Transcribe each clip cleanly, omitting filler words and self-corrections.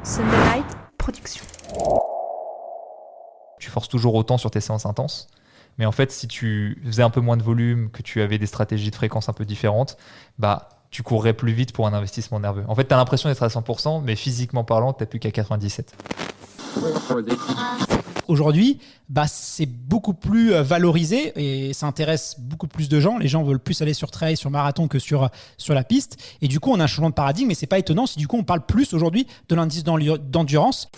Sunday Night Production. Tu forces toujours autant sur tes séances intenses. Mais en fait, si tu faisais un peu moins de volume, que tu avais des stratégies de fréquence un peu différentes, tu courrais plus vite pour un investissement nerveux. En fait, tu as l'impression d'être à 100%, mais physiquement parlant, tu n'as plus qu'à 97. Aujourd'hui, c'est beaucoup plus valorisé et ça intéresse beaucoup plus de gens. Les gens veulent plus aller sur trail, sur marathon que sur la piste. Et du coup, on a un changement de paradigme et c'est pas étonnant si du coup, on parle plus aujourd'hui de l'indice d'endurance.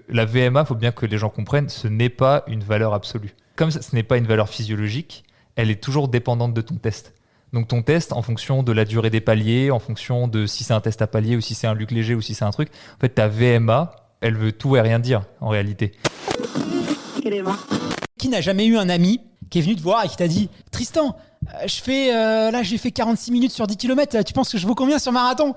La VMA, il faut bien que les gens comprennent, ce n'est pas une valeur absolue. Comme ce n'est pas une valeur physiologique, elle est toujours dépendante de ton test. Donc ton test, en fonction de la durée des paliers, en fonction de si c'est un test à palier ou si c'est un luc léger ou si c'est un truc, en fait ta VMA, elle veut tout et rien dire en réalité. Qui n'a jamais eu un ami qui est venu te voir et qui t'a dit « Tristan, j'ai fait 46 minutes sur 10 km, tu penses que je vaux combien sur marathon ?»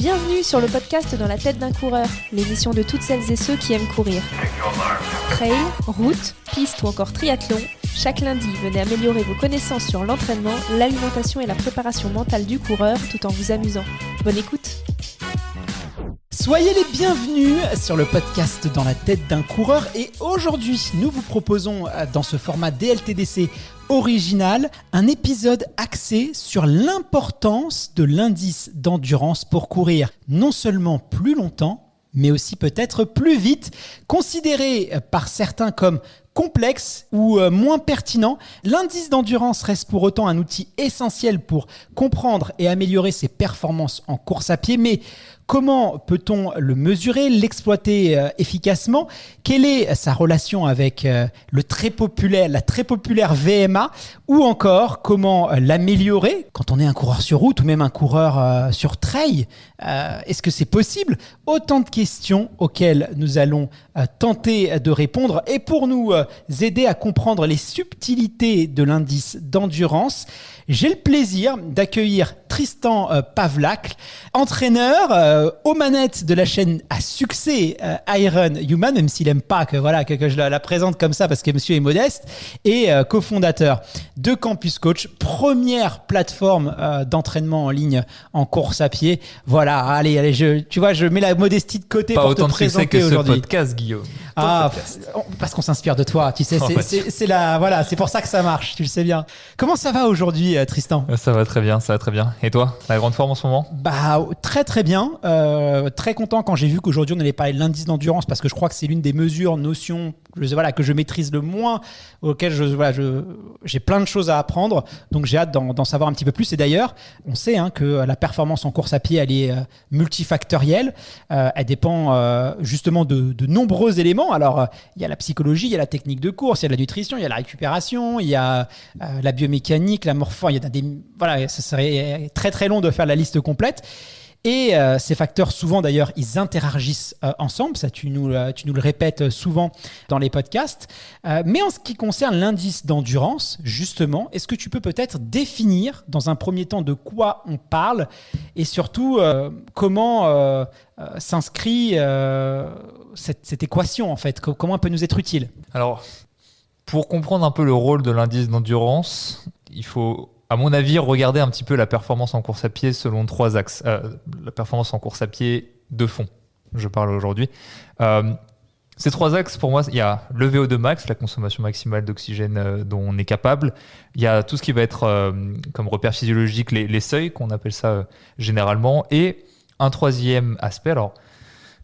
Bienvenue sur le podcast Dans la tête d'un coureur, l'émission de toutes celles et ceux qui aiment courir. Trail, route, piste ou encore triathlon, chaque lundi, venez améliorer vos connaissances sur l'entraînement, l'alimentation et la préparation mentale du coureur tout en vous amusant. Bonne écoute. Soyez les bienvenus sur le podcast Dans la tête d'un coureur et aujourd'hui, nous vous proposons dans ce format DLTDC original, un épisode axé sur l'importance de l'indice d'endurance pour courir non seulement plus longtemps, mais aussi peut-être plus vite. Considéré par certains comme complexe ou moins pertinent, l'indice d'endurance reste pour autant un outil essentiel pour comprendre et améliorer ses performances en course à pied. Mais comment peut-on le mesurer, l'exploiter efficacement ? Quelle est sa relation avec la très populaire VMA ? Ou encore, comment l'améliorer quand on est un coureur sur route ou même un coureur sur trail ? Est-ce que c'est possible ? Autant de questions auxquelles nous allons tenter de répondre. Et pour nous aider à comprendre les subtilités de l'indice d'endurance, j'ai le plaisir d'accueillir Tristan Pavlac, entraîneur aux manettes de la chaîne à succès Iron Human, même s'il n'aime pas que je la présente comme ça parce que monsieur est modeste, et cofondateur de Campus Coach, première plateforme d'entraînement en ligne en course à pied. Voilà, allez, je mets la modestie de côté pas pour te présenter aujourd'hui. Pas autant de succès que ce podcast, Guillaume. Parce qu'on s'inspire de toi, tu sais, c'est pour ça que ça marche, tu le sais bien. Comment ça va aujourd'hui, Tristan ? Ça va très bien. Et toi, la grande forme en ce moment ? Très très bien. Très content quand j'ai vu qu'aujourd'hui on allait parler de l'indice d'endurance parce que je crois que c'est l'une des notions que je maîtrise le moins, auxquelles j'ai plein de choses à apprendre. Donc j'ai hâte d'en savoir un petit peu plus. Et d'ailleurs, on sait que la performance en course à pied, elle est multifactorielle. Elle dépend justement de nombreux éléments. Alors, il y a la psychologie, il y a la technique de course, il y a la nutrition, il y a la récupération, il y a la biomécanique, la morphose. Ça serait très très long de faire la liste complète. Et ces facteurs, souvent d'ailleurs, ils interagissent ensemble. Ça, tu nous le répètes souvent dans les podcasts. Mais en ce qui concerne l'indice d'endurance, justement, est-ce que tu peux peut-être définir dans un premier temps de quoi on parle et surtout comment s'inscrit cette équation en fait ? Comment elle peut nous être utile ? Alors, pour comprendre un peu le rôle de l'indice d'endurance, il faut, à mon avis, regarder un petit peu la performance en course à pied selon 3 axes. La performance en course à pied de fond, je parle aujourd'hui. Ces 3 axes, pour moi, il y a le VO2 max, la consommation maximale d'oxygène dont on est capable. Il y a tout ce qui va être comme repère physiologique, les seuils, qu'on appelle ça généralement. Et un troisième aspect,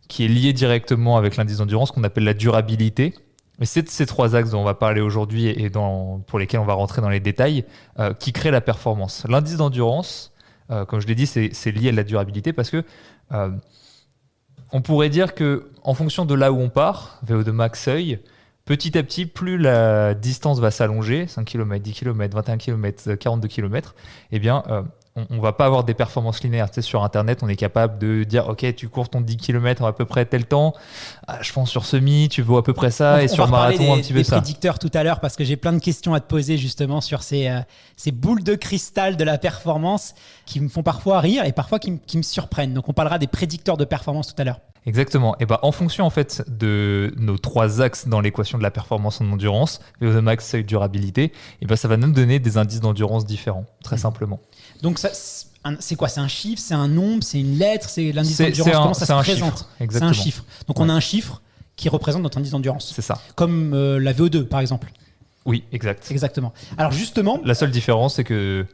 qui est lié directement avec l'indice d'endurance, qu'on appelle la durabilité. Mais c'est ces 3 axes dont on va parler aujourd'hui et pour lesquels on va rentrer dans les détails, qui créent la performance. L'indice d'endurance, comme je l'ai dit, c'est lié à la durabilité parce que on pourrait dire qu'en fonction de là où on part, VO2 max seuil, petit à petit, plus la distance va s'allonger, 5 km, 10 km, 21 km, 42 km, on va pas avoir des performances linéaires. Tu sais, sur Internet, on est capable de dire « Ok, tu cours ton 10 km à peu près tel temps. Je pense sur semi, tu vaux à peu près ça. Et sur marathon, un petit peu ça. » On va reparler des prédicteurs tout à l'heure parce que j'ai plein de questions à te poser justement sur ces boules de cristal de la performance qui me font parfois rire et parfois qui me surprennent. Donc, on parlera des prédicteurs de performance tout à l'heure. Exactement. Et en fonction en fait de nos 3 axes dans l'équation de la performance en endurance, VO2 max, seuil de durabilité, ça va nous donner des indices d'endurance différents, très simplement. Donc ça, c'est quoi? C'est un chiffre, c'est un nombre, c'est une lettre, c'est l'indice d'endurance? Comment ça se présente? C'est un chiffre. Donc on a un chiffre qui représente notre indice d'endurance. C'est ça. Comme la VO2 par exemple. Oui, exact. Exactement. Alors justement, la seule différence, c'est que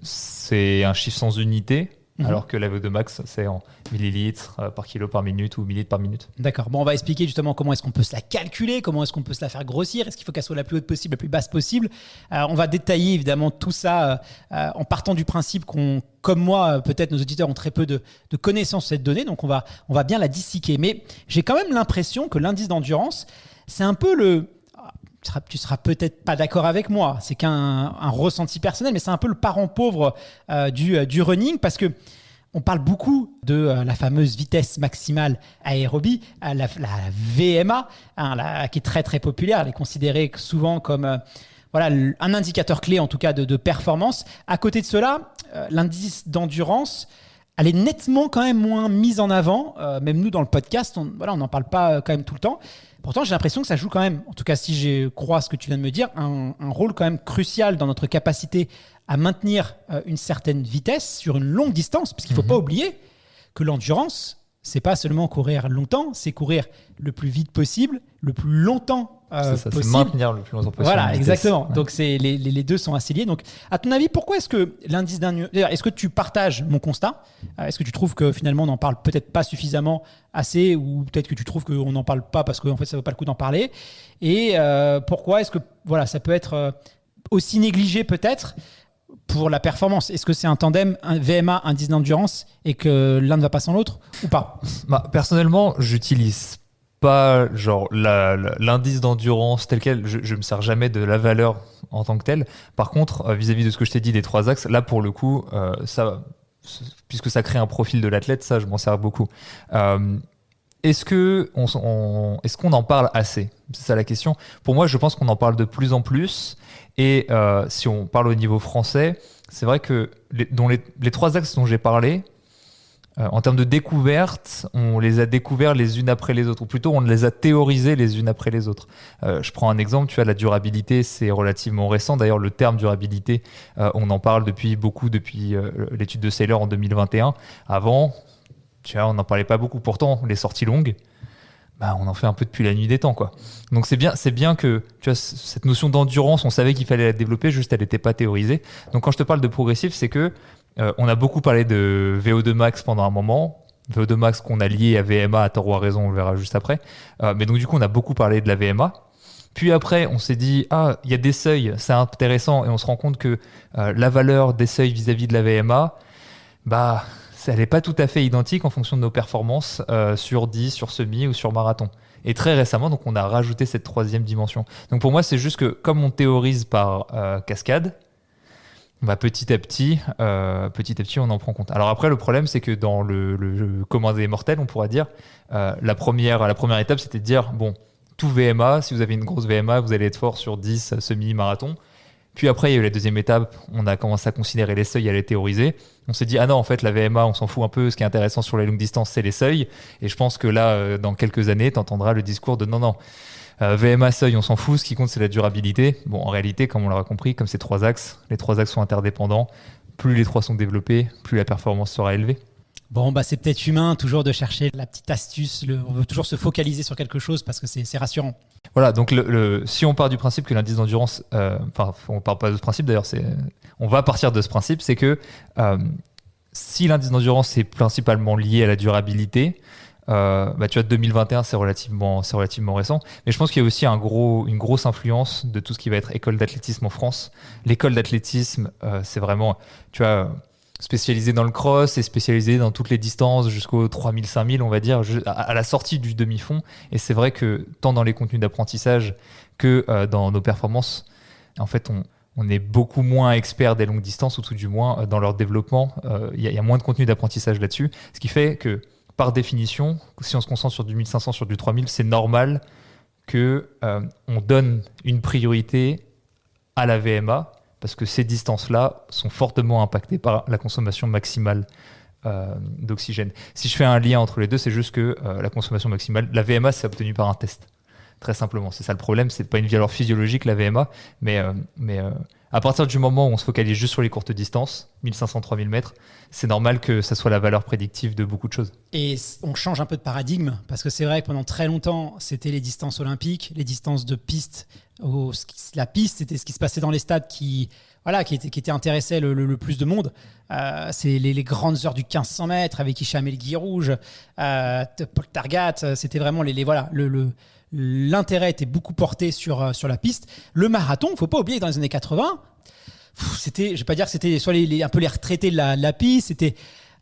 c'est un chiffre sans unité. Alors que la VO2 max, c'est en millilitres par kilo par minute ou millilitres par minute. D'accord. Bon, on va expliquer justement comment est-ce qu'on peut se la calculer, comment est-ce qu'on peut se la faire grossir, est-ce qu'il faut qu'elle soit la plus haute possible, la plus basse possible. On va détailler évidemment tout ça en partant du principe comme moi, peut-être nos auditeurs ont très peu de connaissances sur cette donnée, donc on va bien la disséquer. Mais j'ai quand même l'impression que l'indice d'endurance, c'est un peu tu seras peut-être pas d'accord avec moi, c'est qu'un ressenti personnel, mais c'est un peu le parent pauvre du running, parce que on parle beaucoup de la fameuse vitesse maximale aérobie, la VMA, qui est très très populaire. Elle est considérée souvent comme un indicateur clé en tout cas de performance. À côté de cela, l'indice d'endurance, elle est nettement quand même moins mise en avant. Même nous dans le podcast, on n'en parle pas quand même tout le temps. Pourtant, j'ai l'impression que ça joue quand même, en tout cas si je crois ce que tu viens de me dire, un rôle quand même crucial dans notre capacité à maintenir une certaine vitesse sur une longue distance. Parce qu'il ne faut pas oublier que l'endurance, c'est pas seulement courir longtemps, c'est courir le plus vite possible, le plus longtemps possible. C'est maintenir le plus longtemps possible. Voilà, exactement. Ouais. Donc les deux sont assez liés. Donc, à ton avis, pourquoi est-ce que l'indice d'ailleurs, est-ce que tu partages mon constat? Est-ce que tu trouves que finalement on n'en parle peut-être pas suffisamment assez, ou peut-être que tu trouves qu'on n'en parle pas parce qu'en fait ça ne vaut pas le coup d'en parler? Et pourquoi est-ce que ça peut être aussi négligé peut-être pour la performance? Est-ce que c'est un tandem, un VMA, indice d'endurance, et que l'un ne va pas sans l'autre ou pas? Personnellement, j'utilise pas l'indice d'endurance tel quel. Je me sers jamais de la valeur en tant que telle. Par contre, vis-à-vis de ce que je t'ai dit des 3 axes, là pour le coup, puisque ça crée un profil de l'athlète, ça je m'en sers beaucoup. Est-ce qu'on en parle assez? C'est ça la question. Pour moi, je pense qu'on en parle de plus en plus. Et si on parle au niveau français, c'est vrai que les 3 axes dont j'ai parlé, en termes de découverte, on les a découverts les unes après les autres, ou plutôt on les a théorisés les unes après les autres. Je prends un exemple, la durabilité, c'est relativement récent. D'ailleurs, le terme durabilité, on en parle depuis l'étude de Saylor en 2021. Avant, on n'en parlait pas beaucoup. Pourtant, les sorties longues, on en fait un peu depuis la nuit des temps, quoi. Donc c'est bien que cette notion d'endurance, on savait qu'il fallait la développer, juste elle n'était pas théorisée. Donc quand je te parle de progressif, c'est que on a beaucoup parlé de VO2 max pendant un moment, VO2 max qu'on a lié à VMA, à tort ou à raison, on le verra juste après. Mais donc du coup, on a beaucoup parlé de la VMA. Puis après, on s'est dit, il y a des seuils, c'est intéressant, et on se rend compte que la valeur des seuils vis-à-vis de la VMA, elle n'est pas tout à fait identique en fonction de nos performances sur 10, sur semi ou sur marathon. Et très récemment, donc, on a rajouté cette 3e dimension. Donc pour moi, c'est juste que comme on théorise par cascade, petit à petit, on en prend compte. Alors après, le problème, c'est que dans le commun des mortels, on pourra dire, la première étape, c'était de dire, tout VMA, si vous avez une grosse VMA, vous allez être fort sur 10 semi-marathon. Puis après, il y a eu la 2e étape, on a commencé à considérer les seuils, à les théoriser. On s'est dit, non, en fait, la VMA, on s'en fout un peu. Ce qui est intéressant sur les longues distances, c'est les seuils. Et je pense que là, dans quelques années, tu entendras le discours de non. VMA, seuil, on s'en fout. Ce qui compte, c'est la durabilité. Bon, en réalité, comme on l'aura compris, comme c'est 3 axes, les 3 axes sont interdépendants. Plus les 3 sont développés, plus la performance sera élevée. Bon, c'est peut-être humain toujours de chercher la petite astuce. On veut toujours se focaliser sur quelque chose parce que c'est rassurant. Voilà, donc si on part du principe que l'indice d'endurance, on part pas de ce principe d'ailleurs, on va partir de ce principe, c'est que si l'indice d'endurance est principalement lié à la durabilité, 2021 c'est relativement récent, mais je pense qu'il y a aussi une grosse influence de tout ce qui va être école d'athlétisme en France. L'école d'athlétisme, c'est vraiment, spécialisé dans le cross et spécialisé dans toutes les distances jusqu'aux 3000, 5000, on va dire, à la sortie du demi-fond. Et c'est vrai que tant dans les contenus d'apprentissage que dans nos performances, en fait, on est beaucoup moins expert des longues distances, ou tout du moins dans leur développement. Il y a moins de contenu d'apprentissage là-dessus. Ce qui fait que, par définition, si on se concentre sur du 1500, sur du 3000, c'est normal qu'on donne une priorité à la VMA, parce que ces distances-là sont fortement impactées par la consommation maximale d'oxygène. Si je fais un lien entre les deux, c'est juste que la consommation maximale, la VMA, c'est obtenu par un test. Très simplement, c'est ça le problème. C'est pas une valeur physiologique, la VMA, mais à partir du moment où on se focalise juste sur les courtes distances, 1500-3000 mètres, c'est normal que ça soit la valeur prédictive de beaucoup de choses. Et on change un peu de paradigme, parce que c'est vrai que pendant très longtemps, c'était les distances olympiques, les distances de piste. La piste, c'était ce qui se passait dans les stades qui était intéressait le plus de monde. C'est les grandes heures du 1500 mètres avec Hicham El Guirouj, Paul Targat. C'était vraiment l'intérêt était beaucoup porté sur la piste. Le marathon, il ne faut pas oublier que dans les années 80, c'était, je ne vais pas dire que c'était soit un peu les retraités de la piste, c'était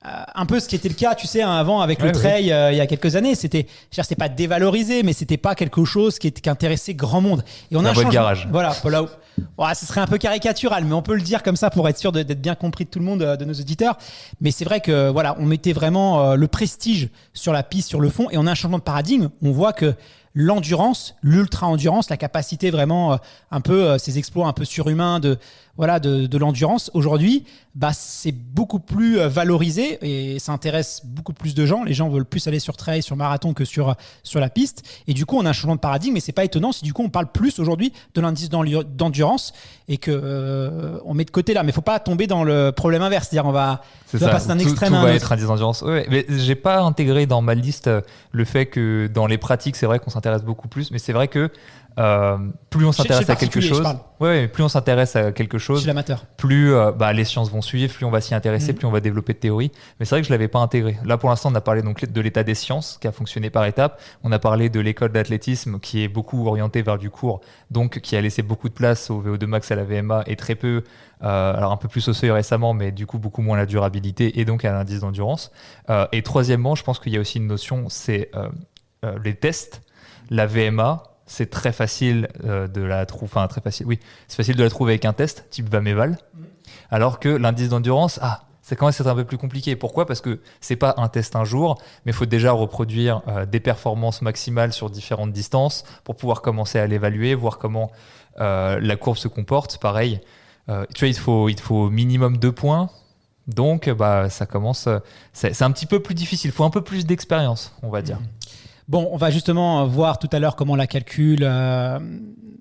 un peu ce qui était le cas, tu sais, avant avec le trail il y a quelques années. C'était pas dévalorisé, mais c'était pas quelque chose qui intéressait grand monde. Et on a changé. Garage. Voilà, ce serait un peu caricatural, mais on peut le dire comme ça pour être sûr d'être bien compris de tout le monde, de nos auditeurs. Mais c'est vrai que on mettait vraiment le prestige sur la piste, sur le fond, et on a un changement de paradigme. On voit que l'endurance, l'ultra-endurance, la capacité vraiment un peu, ces exploits un peu surhumains de l'endurance, aujourd'hui, c'est beaucoup plus valorisé et ça intéresse beaucoup plus de gens. Les gens veulent plus aller sur trail, sur marathon que sur la piste. Et du coup, on a un changement de paradigme, mais c'est pas étonnant si du coup, on parle plus aujourd'hui de l'indice d'endurance et qu'on met de côté là. Mais il faut pas tomber dans le problème inverse. C'est-à-dire, on va passer d'un extrême à un autre. Tout va être indice d'endurance. Ouais, mais j'ai pas intégré dans ma liste le fait que dans les pratiques, c'est vrai qu'on s'intéresse beaucoup plus, mais c'est vrai que plus on s'intéresse à quelque chose, plus on s'intéresse à quelque chose, plus les sciences vont suivre, plus on va s'y intéresser, plus on va développer de théories. Mais c'est vrai que je l'avais pas intégré. Là, pour l'instant, on a parlé donc de l'état des sciences qui a fonctionné par étapes. On a parlé de l'école d'athlétisme qui est beaucoup orientée vers du court, donc qui a laissé beaucoup de place au VO2 max, à la VMA et très peu, alors un peu plus au seuil récemment, mais du coup beaucoup moins à la durabilité et donc à l'indice d'endurance. Et troisièmement, je pense qu'il y a aussi une notion, c'est les tests, la VMA. C'est très facile de la trouver. Enfin, très facile. Oui, c'est facile de la trouver avec un test type Vameval. Alors que l'indice d'endurance, ça commence à être un peu plus compliqué. Pourquoi ? Parce que c'est pas un test un jour, mais il faut déjà reproduire des performances maximales sur différentes distances pour pouvoir commencer à l'évaluer, voir comment la courbe se comporte. Pareil, tu vois, il te faut minimum 2 points. Donc, ça commence. C'est un petit peu plus difficile. Il faut un peu plus d'expérience, on va dire. Bon, on va justement voir tout à l'heure comment on la calcule,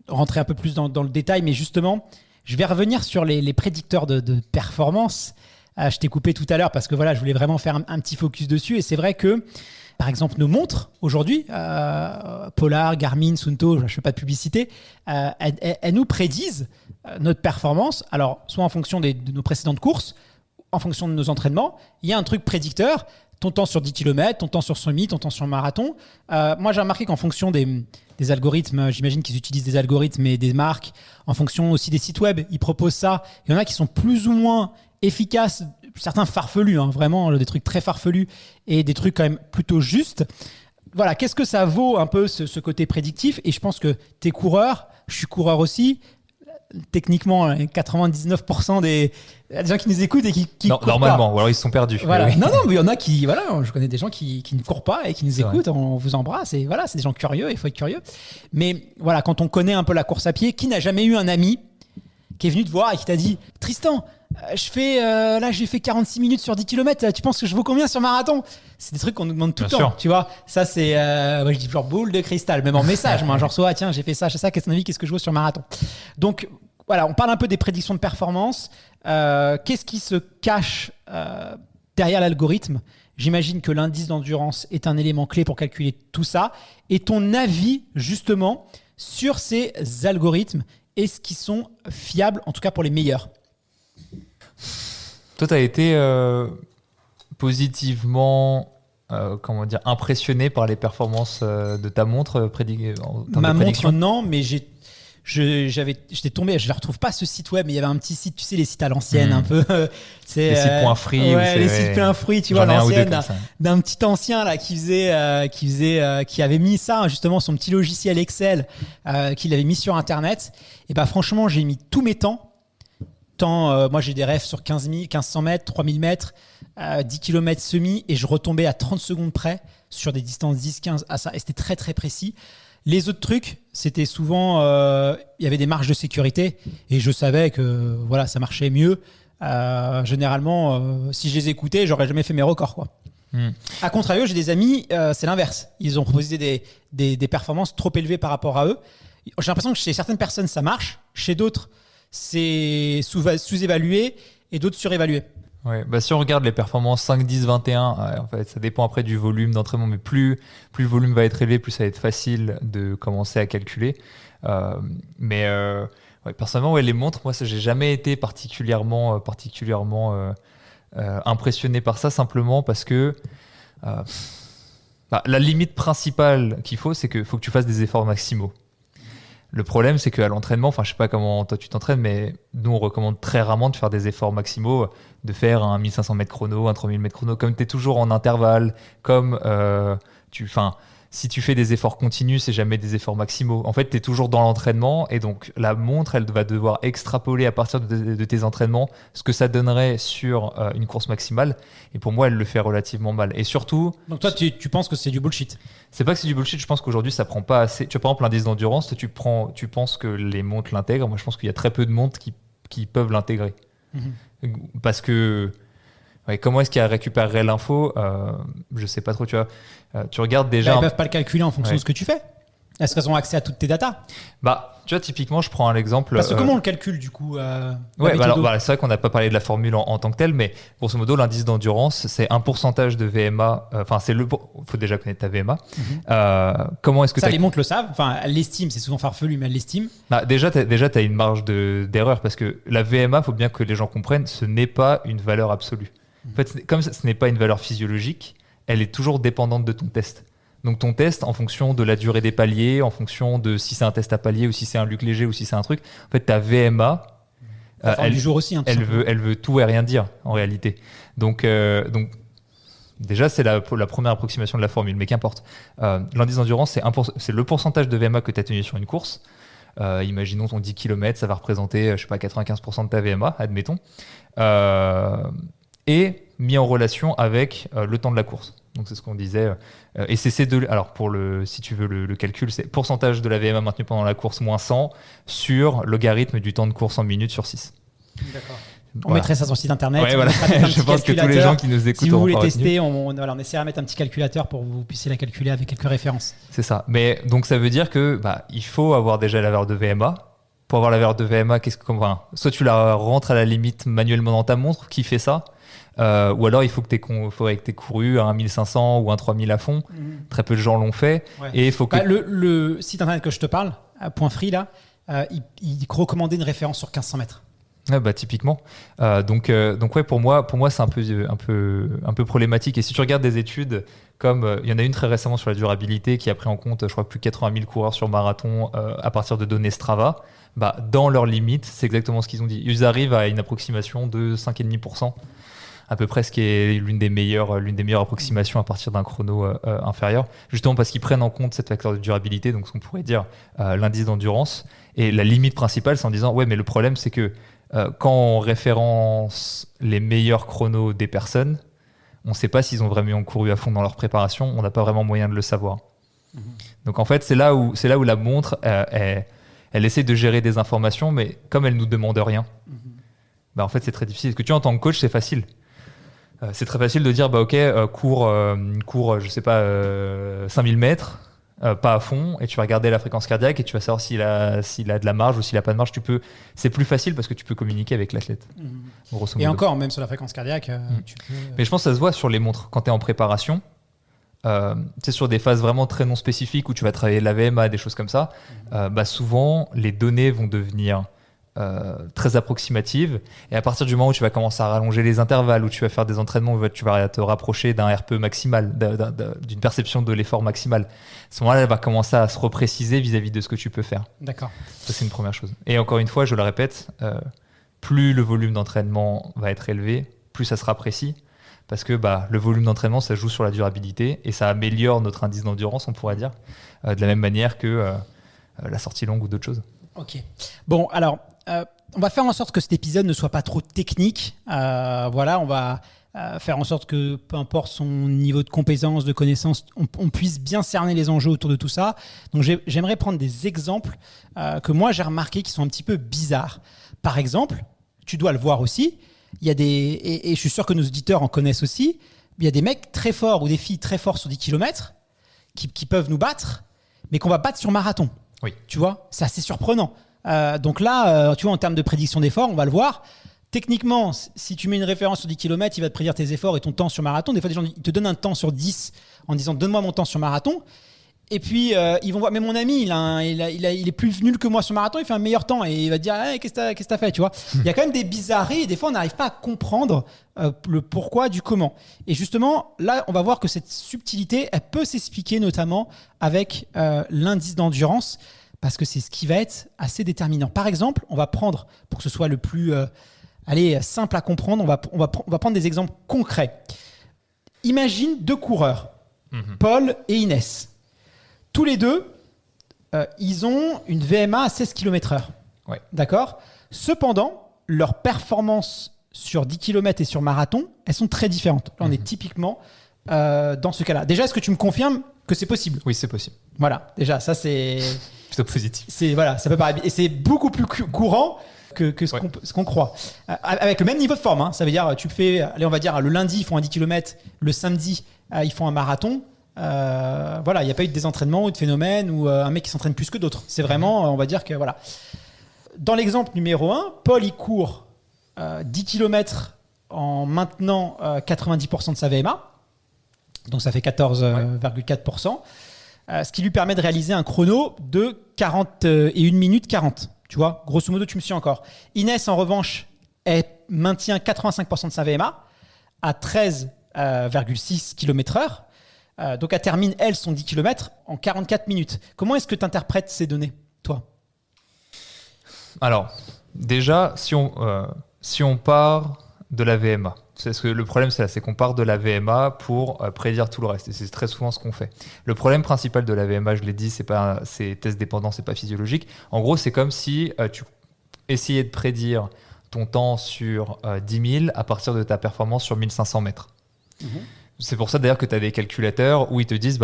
rentrer un peu plus dans le détail, mais justement, je vais revenir sur les prédicteurs de performance. Je t'ai coupé tout à l'heure parce que je voulais vraiment faire un petit focus dessus, et c'est vrai que, par exemple, nos montres, aujourd'hui, Polar, Garmin, Suunto, je ne fais pas de publicité, elles nous prédisent notre performance, alors soit en fonction de nos précédentes courses, en fonction de nos entraînements. Il y a un truc prédicteur, ton temps sur 10 km, ton temps sur semi, ton temps sur marathon. Moi, j'ai remarqué qu'en fonction des algorithmes, j'imagine qu'ils utilisent des algorithmes et des marques, en fonction aussi des sites web, ils proposent ça. Il y en a qui sont plus ou moins efficaces, certains farfelus, vraiment des trucs très farfelus et des trucs quand même plutôt justes. Voilà, qu'est-ce que ça vaut un peu ce côté prédictif ? Et je pense que t'es coureur, je suis coureur aussi. Techniquement, 99% des gens qui nous écoutent et qui non, courent normalement, pas. ou alors ils se sont perdus. Voilà. Oui. Non, mais il y en a qui, je connais des gens qui ne courent pas et qui nous écoutent, on vous embrasse, et c'est des gens curieux, il faut être curieux. Mais quand on connaît un peu la course à pied, qui n'a jamais eu un ami qui est venu te voir et qui t'a dit « Tristan, j'ai fait 46 minutes sur 10 km, tu penses que je vaux combien sur marathon ?» C'est des trucs qu'on nous demande tout le temps, tu vois. Ça, c'est, je dis genre boule de cristal, même en message, moi, genre soit, tiens, j'ai fait ça, qu'est-ce que je vaux sur marathon ? Donc, on parle un peu des prédictions de performance. Qu'est-ce qui se cache derrière l'algorithme ? J'imagine que l'indice d'endurance est un élément clé pour calculer tout ça. Et ton avis, justement, sur ces algorithmes, est-ce qu'ils sont fiables, en tout cas pour les meilleurs ? Toi, tu as été positivement impressionné par les performances de ta montre Ma montre, non, mais j'étais tombé, je ne retrouve pas ce site web, mais il y avait un petit site, tu sais, les sites à l'ancienne, un peu. Les sites .free. Les sites .free, tu vois, l'ancienne, d'un petit ancien là, qui avait mis ça, justement, son petit logiciel Excel, qu'il avait mis sur Internet. Et franchement, j'ai mis tous mes temps. Moi, j'ai des refs sur 1500 mètres, 3000 mètres, 10 km semi, et je retombais à 30 secondes près sur des distances 10-15 à ça. Et c'était très, très précis. Les autres trucs, c'était souvent, il y avait des marges de sécurité et je savais que ça marchait mieux généralement, si je les écoutais, j'aurais jamais fait mes records, quoi. A contrario, j'ai des amis, c'est l'inverse. Ils ont proposé des performances trop élevées par rapport à eux. J'ai l'impression que chez certaines personnes, ça marche. Chez d'autres, c'est sous-évalué et d'autres surévalué. Ouais, si on regarde les performances 5, 10, 21, en fait, ça dépend après du volume d'entraînement, mais plus le volume va être élevé, plus ça va être facile de commencer à calculer. Personnellement, les montres, moi, j'ai jamais été particulièrement impressionné par ça, simplement parce que la limite principale qu'il faut, c'est qu'il faut que tu fasses des efforts maximaux. Le problème, c'est qu'à l'entraînement, je sais pas comment toi tu t'entraînes, mais nous, on recommande très rarement de faire des efforts maximaux, de faire un 1500 mètres chrono, un 3000 mètres chrono, comme tu es toujours en intervalle, comme si tu fais des efforts continus, c'est jamais des efforts maximaux. En fait, tu es toujours dans l'entraînement et donc la montre, elle va devoir extrapoler à partir de tes entraînements ce que ça donnerait sur une course maximale. Et pour moi, elle le fait relativement mal. Et surtout... Donc toi, tu penses que c'est du bullshit? C'est pas que c'est du bullshit, je pense qu'aujourd'hui, ça prend pas assez... Tu vois, par exemple, l'indice d'endurance, tu penses que les montres l'intègrent. Moi, je pense qu'il y a très peu de montres qui peuvent l'intégrer. Parce que... comment est-ce qu'elle récupérerait l'info? Je sais pas trop, tu vois. Tu regardes déjà... Ils peuvent pas le calculer en fonction de ce que tu fais. Est-ce qu'elles ont accès à toutes tes datas? Tu vois, typiquement, je prends un exemple... Parce que comment on le calcule, du coup c'est vrai qu'on n'a pas parlé de la formule en tant que telle, mais grosso modo, l'indice d'endurance, c'est un pourcentage de VMA. Il faut déjà connaître ta VMA. Comment est-ce que les montres le savent. Elles l'estiment, c'est souvent farfelu, mais elles l'estiment. Déjà, tu as une marge d'erreur, parce que la VMA, il faut bien que les gens comprennent, ce n'est pas une valeur absolue. En fait, comme ce n'est pas une valeur physiologique, elle est toujours dépendante de ton test. Donc ton test, en fonction de la durée des paliers, en fonction de si c'est un test à palier ou si c'est un luc léger ou si c'est un truc, en fait ta VMA, du jour aussi, elle veut tout et rien dire en réalité. Donc déjà c'est la première approximation de la formule, mais qu'importe. L'indice d'endurance, c'est le pourcentage de VMA que tu as tenu sur une course. Imaginons ton 10 km, ça va représenter 95% de ta VMA, admettons. Et mis en relation avec le temps de la course. Donc c'est ce qu'on disait. Et c'est ces deux. Alors si tu veux le calcul, c'est pourcentage de la VMA maintenue pendant la course moins 100 sur logarithme du temps de course en minutes sur 6. D'accord. On mettrait ça sur le site internet. Ouais, voilà. Je pense que tous les gens qui nous écoutent, si vous voulez tester, on essaiera de mettre un petit calculateur pour que vous puissiez la calculer avec quelques références. C'est ça. Mais donc ça veut dire que il faut avoir déjà la valeur de VMA. Pour avoir la valeur de VMA, soit tu la rentres à la limite manuellement dans ta montre, qui fait ça? Ou alors il faudrait que tu aies couru un 1500 ou un 3000 à fond. Très peu de gens l'ont fait. Ouais. Et il faut que... le site internet que je te parle, Point Free, là, il recommandait une référence sur 1500 mètres. Ouais, typiquement. Donc pour moi c'est un peu problématique. Et si tu regardes des études, comme il y en a une très récemment sur la durabilité qui a pris en compte, je crois, plus de 80 000 coureurs sur marathon à partir de données Strava, dans leurs limites, c'est exactement ce qu'ils ont dit. Ils arrivent à une approximation de 5,5%. À peu près, ce qui est l'une des meilleures approximations à partir d'un chrono inférieur, justement parce qu'ils prennent en compte cette facteur de durabilité, donc ce qu'on pourrait dire l'indice d'endurance. Et la limite principale, c'est en disant mais le problème, c'est que quand on référence les meilleurs chronos des personnes, on ne sait pas s'ils ont vraiment couru à fond dans leur préparation, on n'a pas vraiment moyen de le savoir. Donc en fait, c'est là où la montre, elle essaie de gérer des informations, mais comme elle ne nous demande rien, en fait, c'est très difficile. Parce que tu vois, en tant que coach, c'est facile. C'est très facile de dire cours je sais pas 5000 mètres pas à fond, et tu vas regarder la fréquence cardiaque et tu vas savoir s'il a de la marge ou s'il a pas de marge. C'est plus facile parce que tu peux communiquer avec l'athlète, grosso modo. Et encore, même sur la fréquence cardiaque, tu peux... Mais je pense que ça se voit sur les montres quand tu es en préparation. C'est sur des phases vraiment très non spécifiques où tu vas travailler la VMA, des choses comme ça. Souvent les données vont devenir très approximative, et à partir du moment où tu vas commencer à rallonger les intervalles, où tu vas faire des entraînements où tu vas te rapprocher d'un RPE maximal, d'une perception de l'effort maximal, à ce moment-là, elle va commencer à se repréciser vis-à-vis de ce que tu peux faire. D'accord. Ça, c'est une première chose. Et encore une fois, je le répète, plus le volume d'entraînement va être élevé, plus ça sera précis, parce que le volume d'entraînement, ça joue sur la durabilité et ça améliore notre indice d'endurance, on pourrait dire, de la même manière que la sortie longue ou d'autres choses. Ok. Bon, alors, on va faire en sorte que cet épisode ne soit pas trop technique. On va faire en sorte que, peu importe son niveau de compétence, de connaissance, on puisse bien cerner les enjeux autour de tout ça. Donc, j'aimerais prendre des exemples que moi, j'ai remarqués qui sont un petit peu bizarres. Par exemple, tu dois le voir aussi, il y a et je suis sûr que nos auditeurs en connaissent aussi, il y a des mecs très forts ou des filles très forts sur 10 km qui peuvent nous battre, mais qu'on va battre sur marathon. Oui. Tu vois, c'est assez surprenant. Donc là, tu vois, en termes de prédiction d'efforts, on va le voir. Techniquement, si tu mets une référence sur 10 km, il va te prédire tes efforts et ton temps sur marathon. Des fois, des gens ils te donnent un temps sur 10 en disant donne-moi mon temps sur marathon. Et puis, ils vont voir, mais mon ami, il est plus nul que moi sur marathon, il fait un meilleur temps. Et il va te dire, hey, qu'est-ce que t'as fait, tu vois. Il y a quand même des bizarreries et des fois, on n'arrive pas à comprendre le pourquoi du comment. Et justement, là, on va voir que cette subtilité, elle peut s'expliquer notamment avec l'indice d'endurance parce que c'est ce qui va être assez déterminant. Par exemple, on va prendre, pour que ce soit le plus simple à comprendre, on va prendre des exemples concrets. Imagine 2 coureurs, Paul et Inès. Tous les deux, ils ont une VMA à 16 km/h. Ouais. D'accord ? Cependant, leurs performances sur 10 km et sur marathon, elles sont très différentes. Là, on est typiquement dans ce cas-là. Déjà, est-ce que tu me confirmes que c'est possible ? Oui, c'est possible. Voilà, déjà, ça c'est... Plutôt positif. Voilà, ça peut paraître... Et c'est beaucoup plus courant que ce qu'on croit. Avec le même niveau de forme, hein. Ça veut dire, tu fais... Allez, on va dire, le lundi, ils font un 10 km. Le samedi, ils font un marathon. Voilà, il n'y a pas eu de désentraînement ou de phénomène ou un mec qui s'entraîne plus que d'autres. C'est vraiment, on va dire que voilà. Dans l'exemple numéro 1, Paul il court 10 km en maintenant 90% de sa VMA. Donc ça fait 14,4%. Ce qui lui permet de réaliser un chrono de 41 minutes 40. Tu vois, grosso modo, tu me suis encore. Inès, en revanche, elle maintient 85% de sa VMA à 13,6 km/h. Donc elle termine, elle, son 10 km en 44 minutes. Comment est-ce que tu interprètes ces données, toi ? Alors, déjà, si on part de la VMA, le problème c'est qu'on part de la VMA pour prédire tout le reste. Et c'est très souvent ce qu'on fait. Le problème principal de la VMA, je l'ai dit, c'est test dépendant, c'est pas physiologique. En gros, c'est comme si tu essayais de prédire ton temps sur 10 000 à partir de ta performance sur 1500 mètres. C'est pour ça d'ailleurs que tu as des calculateurs où ils te disent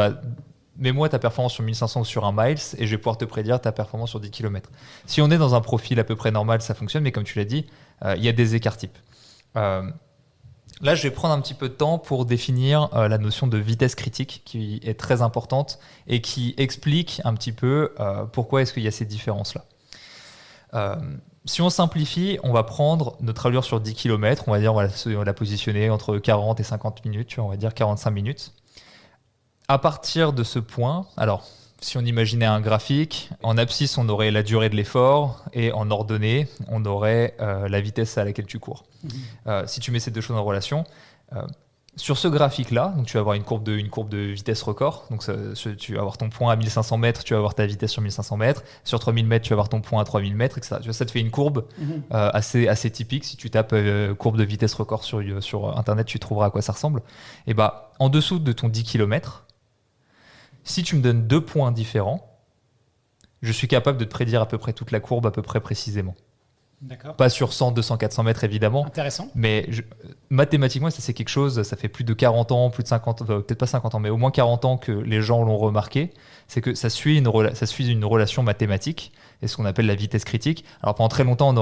mets-moi ta performance sur 1500 ou sur 1 miles et je vais pouvoir te prédire ta performance sur 10 km. Si on est dans un profil à peu près normal, ça fonctionne, mais comme tu l'as dit, il y a des écarts types. Là, je vais prendre un petit peu de temps pour définir la notion de vitesse critique qui est très importante et qui explique un petit peu pourquoi est-ce qu'il y a ces différences-là. Si on simplifie, on va prendre notre allure sur 10 km, on va la positionner entre 40 et 50 minutes, tu vois, on va dire 45 minutes. À partir de ce point, alors si on imaginait un graphique, en abscisse on aurait la durée de l'effort et en ordonnée on aurait la vitesse à laquelle tu cours. Si tu mets ces deux choses en relation, sur ce graphique-là, donc tu vas avoir une courbe de vitesse record. Donc tu vas avoir ton point à 1500 mètres, tu vas avoir ta vitesse sur 1500 mètres. Sur 3000 mètres, tu vas avoir ton point à 3000 mètres, etc. Tu vois, ça te fait une courbe assez typique. Si tu tapes courbe de vitesse record sur Internet, tu trouveras à quoi ça ressemble. Et en dessous de ton 10 km, si tu me donnes 2 points différents, je suis capable de te prédire à peu près toute la courbe à peu près précisément. D'accord. Pas sur 100, 200, 400 mètres évidemment. Intéressant. Mais mathématiquement, ça c'est quelque chose, ça fait plus de 40 ans, plus de 50 ans, peut-être pas 50 ans, mais au moins 40 ans que les gens l'ont remarqué. C'est que ça suit une relation mathématique, et ce qu'on appelle la vitesse critique. Alors pendant très longtemps,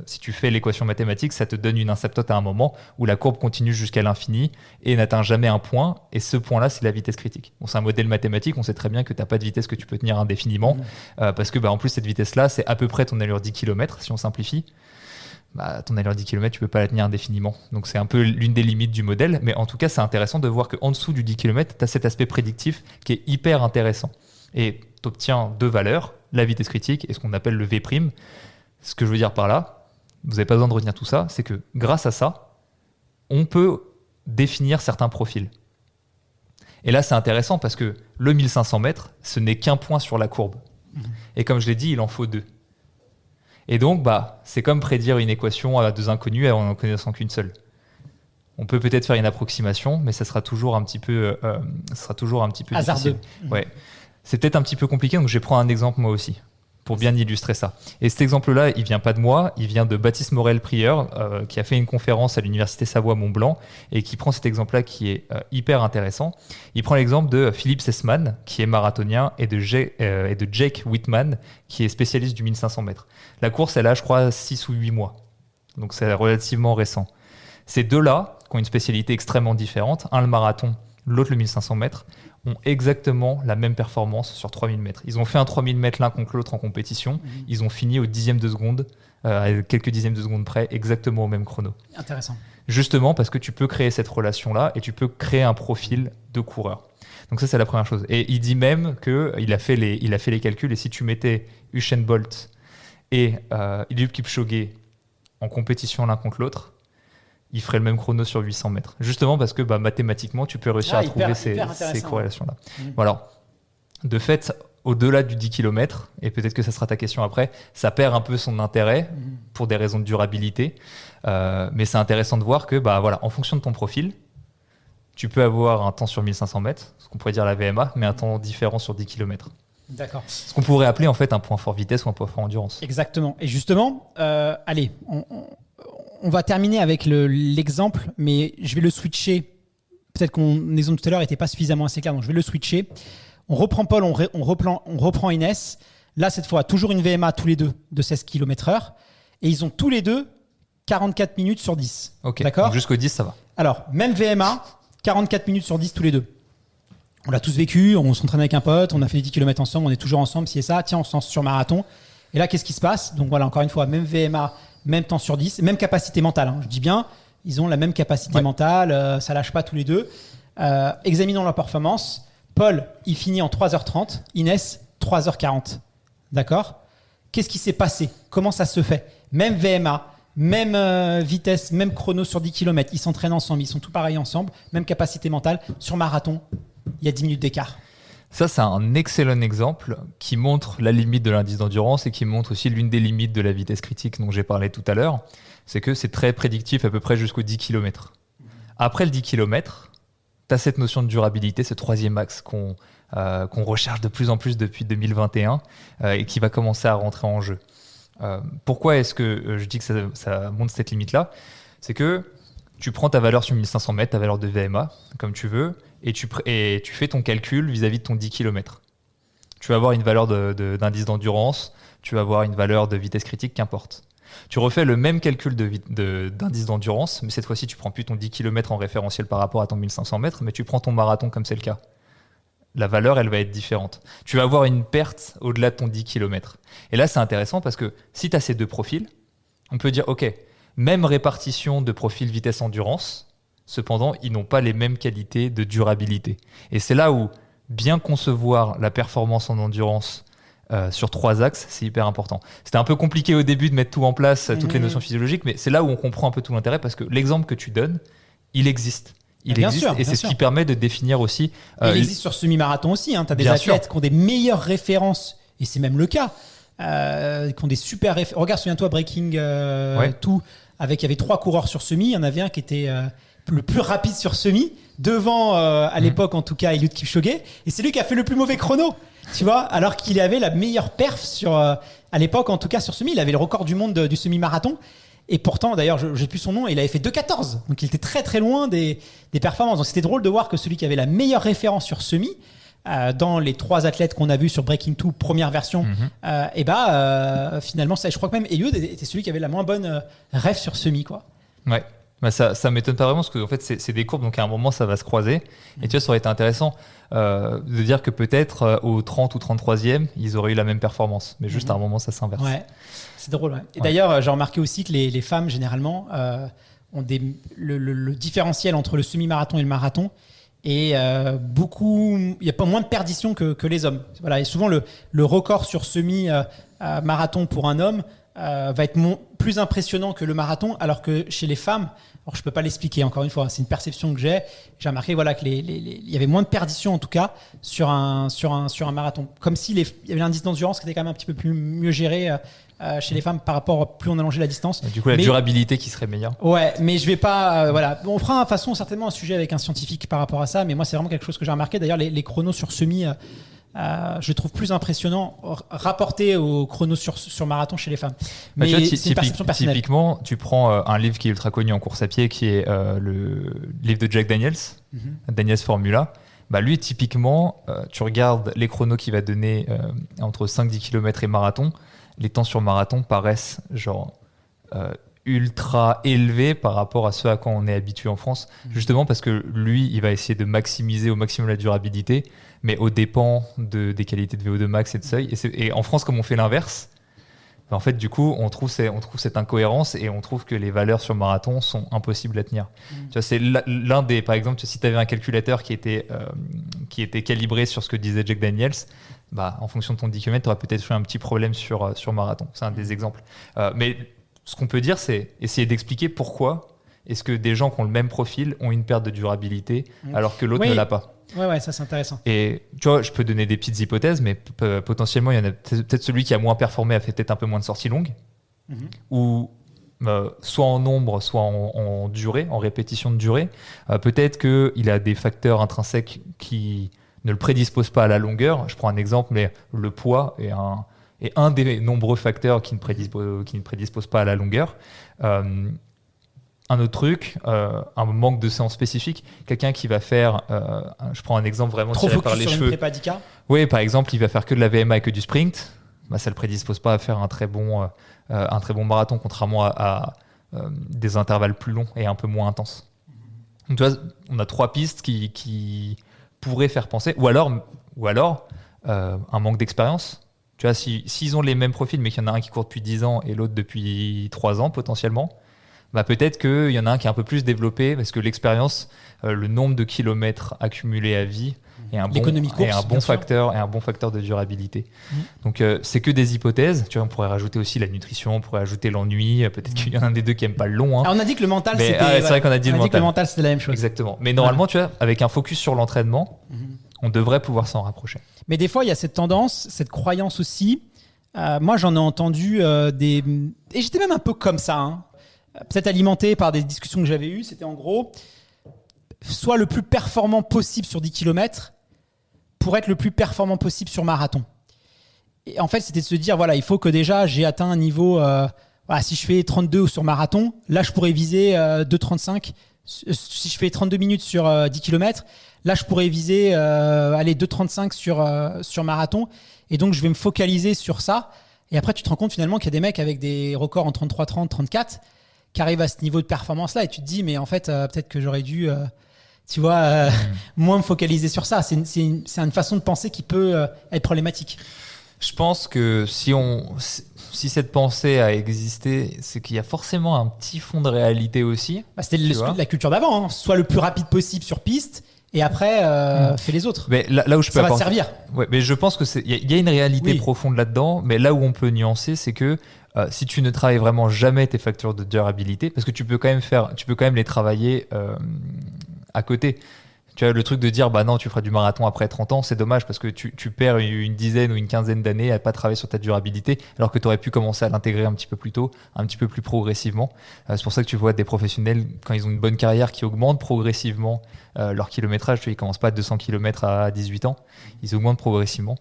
si tu fais l'équation mathématique, ça te donne une asymptote à un moment où la courbe continue jusqu'à l'infini et n'atteint jamais un point, et ce point-là, c'est la vitesse critique. Bon, c'est un modèle mathématique, on sait très bien que tu n'as pas de vitesse que tu peux tenir indéfiniment, parce que en plus cette vitesse-là, c'est à peu près ton allure 10 km, si on simplifie. Ton allure 10 km, tu peux pas la tenir indéfiniment. Donc c'est un peu l'une des limites du modèle, mais en tout cas, c'est intéressant de voir qu'en dessous du 10 km, tu as cet aspect prédictif qui est hyper intéressant. Et tu obtiens 2 valeurs, la vitesse critique et ce qu'on appelle le V'. Ce que je veux dire par là, vous n'avez pas besoin de retenir tout ça, c'est que grâce à ça, on peut définir certains profils. Et là, c'est intéressant parce que le 1500 mètres, ce n'est qu'un point sur la courbe. Et comme je l'ai dit, il en faut 2. Et donc, c'est comme prédire une équation à 2 inconnus en n'en connaissant qu'une seule. On peut peut-être faire une approximation, mais ça sera toujours un petit peu hasardeux. Difficile. Ouais. C'est peut-être un petit peu compliqué, donc je vais prendre un exemple moi aussi, pour bien illustrer ça. Et cet exemple-là, il vient pas de moi, il vient de Baptiste Morel-Prieur, qui a fait une conférence à l'Université Savoie-Mont-Blanc, et qui prend cet exemple-là qui est hyper intéressant. Il prend l'exemple de Philippe Sessman, qui est marathonien, et de Jake Whitman, qui est spécialiste du 1500 mètres. La course, elle a, je crois, 6 ou 8 mois. Donc c'est relativement récent. Ces deux-là, qui ont une spécialité extrêmement différente, un le marathon, l'autre le 1500 mètres, ont exactement la même performance sur 3000 mètres. Ils ont fait un 3000 mètres l'un contre l'autre en compétition. Ils ont fini au dixième de seconde, à quelques dixièmes de seconde près, exactement au même chrono. Intéressant. Justement parce que tu peux créer cette relation-là et tu peux créer un profil de coureur. Donc ça, c'est la première chose. Et il dit même qu'il a fait les calculs, et si tu mettais Usain Bolt et Eliud Kipchoge en compétition l'un contre l'autre, il ferait le même chrono sur 800 mètres. Justement parce que mathématiquement, tu peux réussir à trouver ces corrélations-là. Voilà. De fait, au-delà du 10 km, et peut-être que ça sera ta question après, ça perd un peu son intérêt pour des raisons de durabilité. Mais c'est intéressant de voir que, en fonction de ton profil, tu peux avoir un temps sur 1500 mètres, ce qu'on pourrait dire la VMA, mais un temps différent sur 10 km. D'accord. Ce qu'on pourrait appeler en fait un point fort vitesse ou un point fort endurance. Exactement. Et justement, allez, on va terminer avec l'exemple, mais je vais le switcher. Peut-être que mon exemple tout à l'heure n'était pas suffisamment assez clair, donc je vais le switcher. On reprend Paul, on reprend Inès. Là, cette fois, toujours une VMA tous les deux de 16 km/h. Et ils ont tous les deux 44 minutes sur 10. Ok, d'accord. Donc jusqu'au 10, ça va. Alors, même VMA, 44 minutes sur 10 tous les deux. On l'a tous vécu, on s'entraîne avec un pote, on a fait 10 km ensemble, on est toujours ensemble, si et ça. Tiens, on se lance sur marathon. Et là, qu'est-ce qui se passe? Donc voilà, encore une fois, même VMA, même temps sur 10, même capacité mentale. Hein. Je dis bien, ils ont la même capacité mentale, ça lâche pas tous les deux. Examinons leur performance. Paul, il finit en 3h30. Inès, 3h40. D'accord? Qu'est-ce qui s'est passé? Comment ça se fait? Même VMA, même vitesse, même chrono sur 10 km. Ils s'entraînent ensemble, ils sont tout pareils ensemble. Même capacité mentale. Sur marathon, il y a 10 minutes d'écart. Ça, c'est un excellent exemple qui montre la limite de l'indice d'endurance et qui montre aussi l'une des limites de la vitesse critique dont j'ai parlé tout à l'heure. C'est que c'est très prédictif à peu près jusqu'au 10 km. Après le 10 km, tu as cette notion de durabilité, ce troisième axe qu'on recherche de plus en plus depuis 2021 et qui va commencer à rentrer en jeu. Pourquoi est-ce que je dis que ça montre cette limite-là? C'est que tu prends ta valeur sur 1500 mètres, ta valeur de VMA, comme tu veux, et tu fais ton calcul vis-à-vis de ton 10 km. Tu vas avoir une valeur d'indice d'endurance, tu vas avoir une valeur de vitesse critique, qu'importe. Tu refais le même calcul d'indice d'endurance, mais cette fois-ci, tu ne prends plus ton 10 km en référentiel par rapport à ton 1500 mètres, mais tu prends ton marathon comme c'est le cas. La valeur, elle va être différente. Tu vas avoir une perte au-delà de ton 10 km. Et là, c'est intéressant parce que si tu as ces deux profils, on peut dire, OK, même répartition de profil vitesse-endurance, cependant, ils n'ont pas les mêmes qualités de durabilité. Et c'est là où bien concevoir la performance en endurance sur 3 axes, c'est hyper important. C'était un peu compliqué au début de mettre tout en place, toutes les notions physiologiques, mais c'est là où on comprend un peu tout l'intérêt parce que l'exemple que tu donnes, il existe. Il existe et c'est ce qui permet de définir aussi. Il existe sur semi-marathon aussi. Hein. Tu as des athlètes qui ont des meilleures références, et c'est même le cas, qui ont des super références. Regarde, souviens-toi, Breaking Two, il y avait 3 coureurs sur semi. Il y en avait un qui était le plus rapide sur semi, devant, à l'époque en tout cas, Eliud Kipchoge. Et c'est lui qui a fait le plus mauvais chrono, tu vois, alors qu'il avait la meilleure perf à l'époque en tout cas sur semi. Il avait le record du monde du semi-marathon. Et pourtant, d'ailleurs, je n'ai plus son nom, il avait fait 2,14. Donc il était très très loin des performances. Donc c'était drôle de voir que celui qui avait la meilleure référence sur semi, dans les 3 athlètes qu'on a vus sur Breaking Two, première version, finalement, je crois que même Eliud était celui qui avait la moins bonne ref sur semi, quoi. Ouais. Ça m'étonne pas vraiment parce que en fait, c'est des courbes, donc à un moment, ça va se croiser. Et tu vois, ça aurait été intéressant de dire que peut-être au 30 ou 33e, ils auraient eu la même performance. Mais juste à un moment, ça s'inverse. Ouais. C'est drôle, ouais. Et d'ailleurs, j'ai remarqué aussi que les femmes, généralement, ont le différentiel entre le semi-marathon et le marathon. Et il y a pas moins de perdition que les hommes. Voilà, et souvent, le record sur semi-marathon pour un homme va être plus impressionnant que le marathon, alors que chez les femmes, alors je peux pas l'expliquer encore une fois, c'est une perception que j'ai remarqué qu'il y avait moins de perdition en tout cas sur un marathon, comme s'il y avait l'indice d'endurance qui était quand même un petit peu mieux géré chez les femmes par rapport à plus on allongeait la distance. Du coup, la durabilité qui serait meilleure. Ouais, mais je vais pas. On fera de toute façon certainement un sujet avec un scientifique par rapport à ça, mais moi c'est vraiment quelque chose que j'ai remarqué. D'ailleurs, les chronos sur semi, je trouve plus impressionnant rapporté aux chronos sur marathon chez les femmes. Mais c'est une perception personnelle. Typiquement, tu prends un livre qui est ultra connu en course à pied, qui est le livre de Jack Daniels, Daniels Formula. Lui, typiquement, tu regardes les chronos qu'il va donner entre 5-10 km et marathon. Les temps sur marathon paraissent genre ultra élevé par rapport à ce à quoi on est habitué en France, justement parce que lui, il va essayer de maximiser au maximum la durabilité, mais aux dépens des qualités de VO2 max et de seuil. Et en France, comme on fait l'inverse, en fait, du coup, on trouve cette incohérence et on trouve que les valeurs sur marathon sont impossibles à tenir. Tu vois, c'est l'un des, par exemple, si tu avais un calculateur qui était calibré sur ce que disait Jack Daniels, bah, en fonction de ton 10 km, tu auras peut-être fait un petit problème sur marathon. C'est un des exemples. Mais ce qu'on peut dire, c'est essayer d'expliquer pourquoi est-ce que des gens qui ont le même profil ont une perte de durabilité alors que l'autre ne l'a pas. Ouais, ça c'est intéressant. Et tu vois, je peux donner des petites hypothèses, mais potentiellement, il y en a peut-être celui qui a moins performé a fait peut-être un peu moins de sorties longues, ou soit en nombre, soit en durée, en répétition de durée. Peut-être qu'il a des facteurs intrinsèques qui ne le prédisposent pas à la longueur. Je prends un exemple, mais le poids est un des nombreux facteurs qui ne prédisposent pas à la longueur. Un autre truc, un manque de séance spécifique, quelqu'un qui va faire, je prends un exemple vraiment trop tiré par focus les sur cheveux. Une prépa 10K. Oui, par exemple, il va faire que de la VMA et que du sprint. Bah, ça ne le prédispose pas à faire un très bon marathon, contrairement à des intervalles plus longs et un peu moins intenses. Donc, tu vois, on a 3 pistes qui pourraient faire penser, ou alors un manque d'expérience. Tu vois, s'ils ont les mêmes profils, mais qu'il y en a un qui court depuis 10 ans et l'autre depuis 3 ans potentiellement, bah peut-être qu'il y en a un qui est un peu plus développé parce que l'expérience, le nombre de kilomètres accumulés à vie est un bon facteur de durabilité. Donc c'est que des hypothèses. Tu vois, on pourrait rajouter aussi la nutrition, on pourrait ajouter l'ennui. Peut-être qu'il y en a un des deux qui n'aime pas le long. On a dit que le mental, c'était. C'est vrai qu'on a dit le mental. Que le mental, c'était la même chose. Exactement. Mais normalement, tu vois, avec un focus sur l'entraînement, on devrait pouvoir s'en rapprocher. Mais des fois, il y a cette tendance, cette croyance aussi. Moi, j'en ai entendu et j'étais même un peu comme ça. Hein. Peut-être alimenté par des discussions que j'avais eues, c'était en gros, soit le plus performant possible sur 10 km pour être le plus performant possible sur marathon. Et en fait, c'était de se dire, voilà, il faut que déjà j'ai atteint un niveau, si je fais 32 sur marathon, là je pourrais viser 2,35. Si je fais 32 minutes sur 10 km, là je pourrais viser 2,35 sur marathon. Et donc je vais me focaliser sur ça. Et après, tu te rends compte finalement qu'il y a des mecs avec des records en 33-30, 34 qui arrivent à ce niveau de performance-là et tu te dis, mais en fait, peut-être que j'aurais dû, moins me focaliser sur ça. C'est une façon de penser qui peut être problématique. Je pense que si cette pensée a existé, c'est qu'il y a forcément un petit fond de réalité aussi. C'était la culture d'avant, hein. Soit le plus rapide possible sur piste et après, fais les autres. Mais là où je peux ça va te servir. Ouais, mais je pense qu'il y a une réalité profonde là-dedans, mais là où on peut nuancer, c'est que si tu ne travailles vraiment jamais tes facteurs de durabilité, parce que tu peux quand même les travailler à côté. Tu vois, le truc de dire, bah non, tu feras du marathon après 30 ans, c'est dommage parce que tu perds une dizaine ou une quinzaine d'années à pas travailler sur ta durabilité, alors que tu aurais pu commencer à l'intégrer un petit peu plus tôt, un petit peu plus progressivement. C'est pour ça que tu vois des professionnels, quand ils ont une bonne carrière, qui augmentent progressivement leur kilométrage. Tu vois, ils commencent pas à 200 km à 18 ans, ils augmentent progressivement,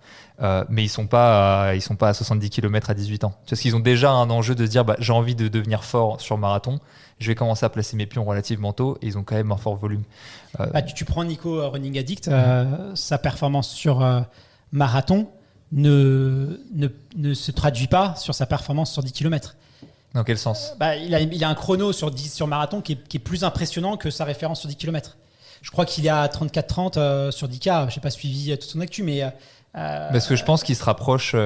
mais ils sont pas à 70 km à 18 ans. Parce qu'ils ont déjà un enjeu de se dire, bah, j'ai envie de devenir fort sur marathon, je vais commencer à placer mes pions relativement tôt, et ils ont quand même un fort volume. Tu prends Nico Running Addict, sa performance sur marathon ne se traduit pas sur sa performance sur 10 km. Dans quel sens ? Il a un chrono sur marathon qui est plus impressionnant que sa référence sur 10 km. Je crois qu'il est à 34-30 sur 10K. Je n'ai pas suivi toute son actu, mais... Parce que je pense qu'il se rapproche.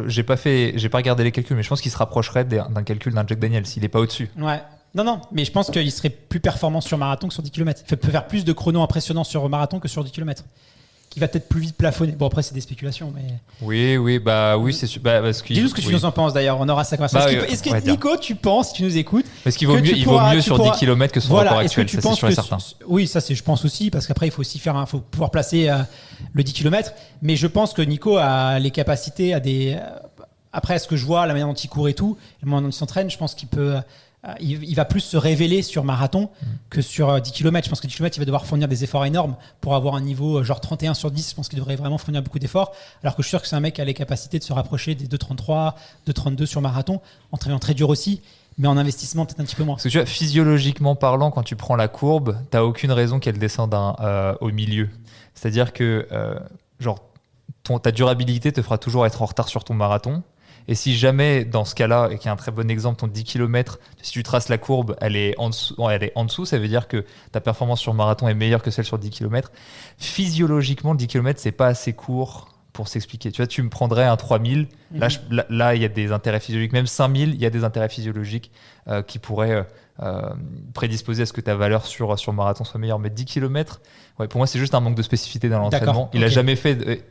J'ai pas regardé les calculs, mais je pense qu'il se rapprocherait d'un calcul d'un Jack Daniels. Il n'est pas au-dessus. Ouais. Non, mais je pense qu'il serait plus performant sur marathon que sur 10 km. Il peut faire plus de chronos impressionnants sur marathon que sur 10 km. Qui va peut-être plus vite plafonner. Bon, après, c'est des spéculations, mais... Oui, c'est sûr. Dis-nous ce que tu nous en penses, d'ailleurs. On aura ça conversation. Est-ce que Nico, tu penses, si tu nous écoutes... Est-ce qu'il vaut mieux sur 10 km que son record actuel, ça, c'est sûr et certain. Oui, ça, je pense aussi, parce qu'après, il faut aussi faut pouvoir placer le 10 km. Mais je pense que Nico a les capacités à des... Après, ce que je vois, la manière dont il court et tout, la manière dont il s'entraîne, je pense qu'il peut... Il va plus se révéler sur marathon que sur 10 km. Je pense que 10 km, il va devoir fournir des efforts énormes pour avoir un niveau genre 31 sur 10. Je pense qu'il devrait vraiment fournir beaucoup d'efforts. Alors que je suis sûr que c'est un mec qui a les capacités de se rapprocher des 2,33, 2,32 sur marathon, en travaillant très dur aussi, mais en investissement peut-être un petit peu moins. Parce que tu vois, physiologiquement parlant, quand tu prends la courbe, tu n'as aucune raison qu'elle descende au milieu. C'est-à-dire que ta durabilité te fera toujours être en retard sur ton marathon. Et si jamais, dans ce cas-là, et qu'il y a un très bon exemple, ton 10 km, si tu traces la courbe, elle est en dessous, ça veut dire que ta performance sur marathon est meilleure que celle sur 10 km. Physiologiquement, 10 km, c'est pas assez court pour s'expliquer. Tu vois, tu me prendrais un 3000, là, il y a des intérêts physiologiques. Même 5000, il y a des intérêts physiologiques qui pourraient prédisposer à ce que ta valeur sur marathon soit meilleure. Mais 10 km, pour moi, c'est juste un manque de spécificité dans l'entraînement. D'accord, Il a jamais fait...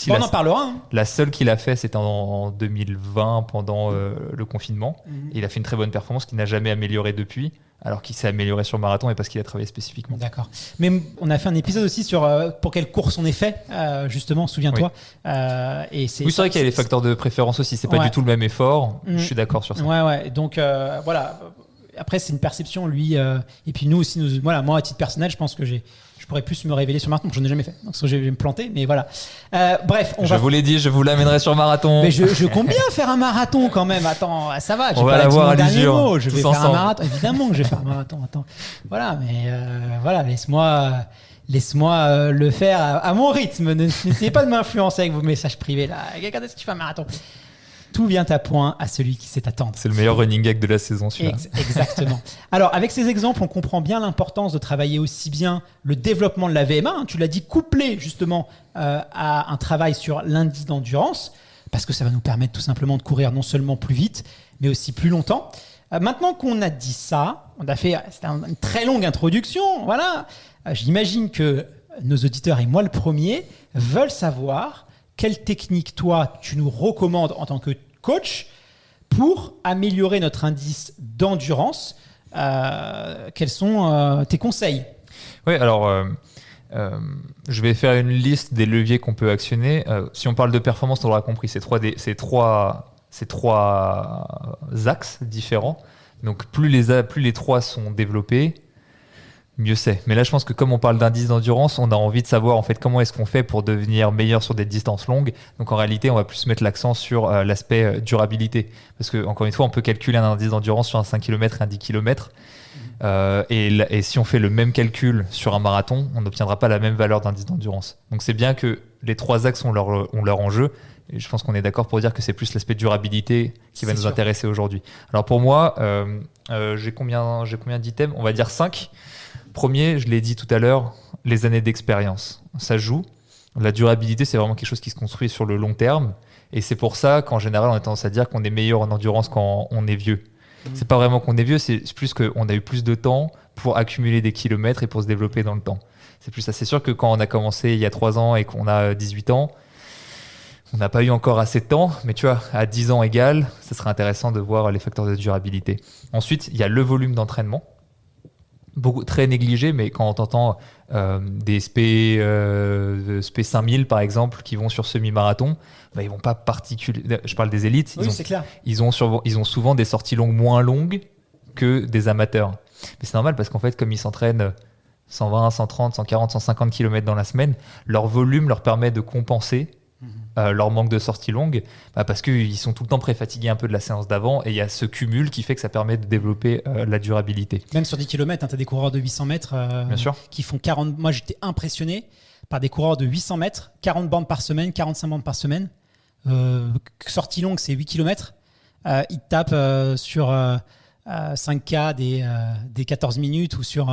on en parlera. Hein. La seule qu'il a fait, c'était en 2020, pendant le confinement. Et il a fait une très bonne performance qu'il n'a jamais améliorée depuis, alors qu'il s'est amélioré sur marathon et parce qu'il a travaillé spécifiquement. D'accord. Mais on a fait un épisode aussi sur pour quelle course on est fait, justement, souviens-toi. Oui, c'est vrai qu'il y a les facteurs de préférence aussi. C'est pas du tout le même effort. Je suis d'accord sur ça. Ouais. Donc, voilà. Après, c'est une perception, lui. Et puis nous aussi, moi, à titre personnel, je pense que je pourrais plus me révéler sur marathon. Je n'ai jamais fait. Donc, je vais me planter, mais voilà. Bref, je vous l'ai dit, je vous l'amènerai sur marathon. Mais je compte bien faire un marathon quand même. Attends, ça va. On va l'avoir à l'usure. Je vais faire un marathon. Évidemment que je vais faire un marathon. Attends. Voilà, mais voilà, laisse-moi le faire à mon rythme. N'essayez pas de m'influencer avec vos messages privés là. Quand est-ce que tu fais un marathon? Tout vient à point à celui qui sait attendre. C'est le meilleur running gag de la saison, celui-là. Exactement. Alors, avec ces exemples, on comprend bien l'importance de travailler aussi bien le développement de la VMA, tu l'as dit, couplé justement à un travail sur l'indice d'endurance, parce que ça va nous permettre tout simplement de courir non seulement plus vite, mais aussi plus longtemps. Maintenant qu'on a dit ça, c'était une très longue introduction, voilà. J'imagine que nos auditeurs, et moi le premier, veulent savoir quelle technique, toi, tu nous recommandes en tant que coach pour améliorer notre indice d'endurance. Quels sont tes conseils? Oui, alors, je vais faire une liste des leviers qu'on peut actionner. Si on parle de performance, on l'aura compris, c'est trois axes différents. Donc, plus les trois sont développés, mieux c'est. Mais là, je pense que comme on parle d'indice d'endurance, on a envie de savoir en fait comment est-ce qu'on fait pour devenir meilleur sur des distances longues. Donc en réalité, on va plus mettre l'accent sur l'aspect durabilité. Parce que encore une fois, on peut calculer un indice d'endurance sur un 5 km et un 10 km. Et si on fait le même calcul sur un marathon, on n'obtiendra pas la même valeur d'indice d'endurance. Donc c'est bien que les trois axes ont leur enjeu. Et je pense qu'on est d'accord pour dire que c'est plus l'aspect durabilité qui va nous intéresser aujourd'hui. Alors pour moi, j'ai combien d'items? On va dire 5. Premier, je l'ai dit tout à l'heure, les années d'expérience. Ça joue. La durabilité, c'est vraiment quelque chose qui se construit sur le long terme. Et c'est pour ça qu'en général, on a tendance à dire qu'on est meilleur en endurance quand on est vieux. C'est pas vraiment qu'on est vieux, c'est plus qu'on a eu plus de temps pour accumuler des kilomètres et pour se développer dans le temps. C'est plus ça. C'est sûr que quand on a commencé il y a 3 ans et qu'on a 18 ans, on n'a pas eu encore assez de temps, mais tu vois, à 10 ans égal, ça serait intéressant de voir les facteurs de durabilité. Ensuite, il y a le volume d'entraînement. Très négligé, mais quand on entend des SP 5000 par exemple qui vont sur semi-marathon, ils vont pas particulièrement. Je parle des élites. Oui, c'est clair. Ils ont souvent des sorties longues moins longues que des amateurs. Mais c'est normal parce qu'en fait, comme ils s'entraînent 120, 130, 140, 150 km dans la semaine, leur volume leur permet de compenser leur manque de sorties longues, parce qu'ils sont tout le temps pré-fatigués un peu de la séance d'avant, et il y a ce cumul qui fait que ça permet de développer la durabilité. Même sur 10 km, tu as des coureurs de 800 mètres Bien sûr. Qui font 40. Moi, j'étais impressionné par des coureurs de 800 mètres, 40 bandes par semaine, 45 bandes par semaine. Sortie longue, c'est 8 km. Ils tapent sur 5K des 14 minutes ou sur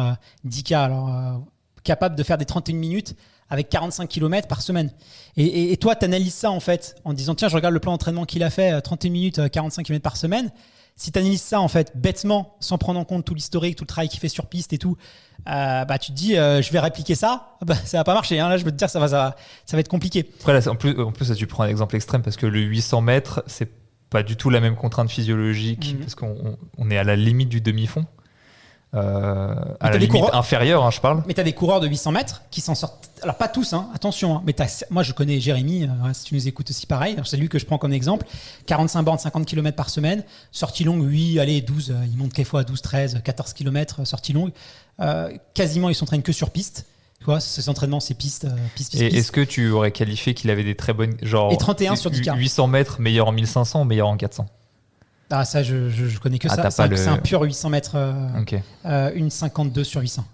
10K. Alors, capable de faire des 31 minutes avec 45 km par semaine. Et toi, tu analyses ça en fait en disant tiens, je regarde le plan d'entraînement qu'il a fait, 31 minutes, 45 km par semaine. Si tu analyses ça en fait bêtement, sans prendre en compte tout l'historique, tout le travail qu'il fait sur piste et tout, tu te dis je vais répliquer ça, ça va pas marcher. Hein. Là, je veux te dire ça va être compliqué. Après, là, en plus, là, tu prends un exemple extrême parce que le 800 mètres, c'est pas du tout la même contrainte physiologique parce qu'on est à la limite du demi-fond. À la limite inférieure, je parle. Mais tu as des coureurs de 800 mètres qui s'en sortent. Alors, pas tous, attention. Mais moi, je connais Jérémy, si tu nous écoutes aussi, pareil. C'est lui que je prends comme exemple. 45 bornes, 50 km par semaine. Sortie longue, 12. Il monte quelquefois à 12, 13, 14 km, sortie longue. Quasiment, ils s'entraînent que sur piste. Tu vois, ces entraînements, c'est piste. Et est-ce que tu aurais qualifié qu'il avait des très bonnes. Et 31 sur 10K. 800 mètres, meilleur en 1500 ou meilleur en 400? Ah, ça, je connais que ça. C'est un pur 800 mètres, une 52 sur 800.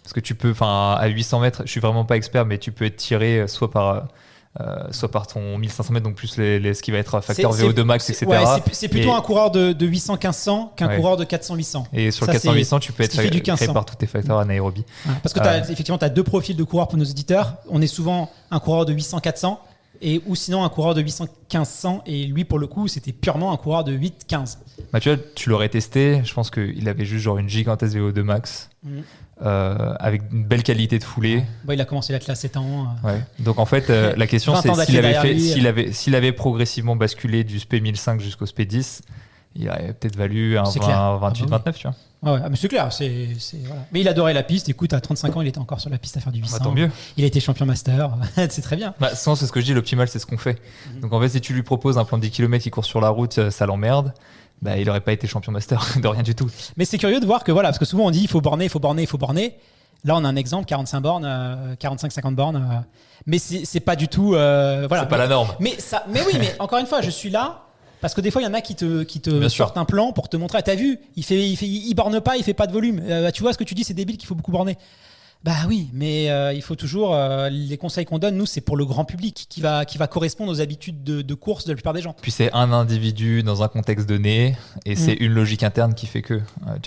Parce que tu peux, à 800 mètres, je suis vraiment pas expert, mais tu peux être tiré soit par soit par ton 1500 mètres, donc plus ce qui va être facteur VO2 max, etc. Ouais, c'est plutôt un coureur de 800-1500 qu'un coureur de 400-800. Et sur le 400-800, tu peux être créé par tous tes facteurs anaérobie. Ouais, parce que effectivement, tu as deux profils de coureurs pour nos auditeurs. On est souvent un coureur de 800-400 ou sinon un coureur de 800-1500. Et lui, pour le coup, c'était purement un coureur de 8-15. Bah, tu l'aurais testé. Je pense qu'il avait juste genre une gigantesque VO2 max. Avec une belle qualité de foulée. Il a commencé l'athlète à 7 ans. Ouais. Donc en fait, la question c'est s'il avait progressivement basculé du SP 1005 jusqu'au SP 10, il aurait peut-être valu un 28-29, tu vois. Ouais, mais c'est clair. Voilà. Mais il adorait la piste. Écoute, à 35 ans, il était encore sur la piste à faire du 800. Tant mieux. Il a été champion master. C'est très bien. Sinon, c'est ce que je dis, l'optimal, c'est ce qu'on fait. Donc en fait, si tu lui proposes un plan de 10 km qui court sur la route, ça l'emmerde. Il n'aurait pas été champion master de rien du tout. Mais c'est curieux de voir que parce que souvent on dit il faut borner. Là, on a un exemple, 45 bornes, 45-50 bornes. Mais c'est pas du tout. C'est pas la norme. Mais oui, mais encore une fois, je suis là parce que des fois, il y en a qui te sortent un plan pour te montrer. T'as vu, il borne pas, il fait pas de volume. Tu vois ce que tu dis, c'est débile qu'il faut beaucoup borner. Bah oui, mais il faut toujours les conseils qu'on donne, nous, c'est pour le grand public qui va correspondre aux habitudes de course de la plupart des gens. Puis c'est un individu dans un contexte donné et c'est une logique interne qui fait que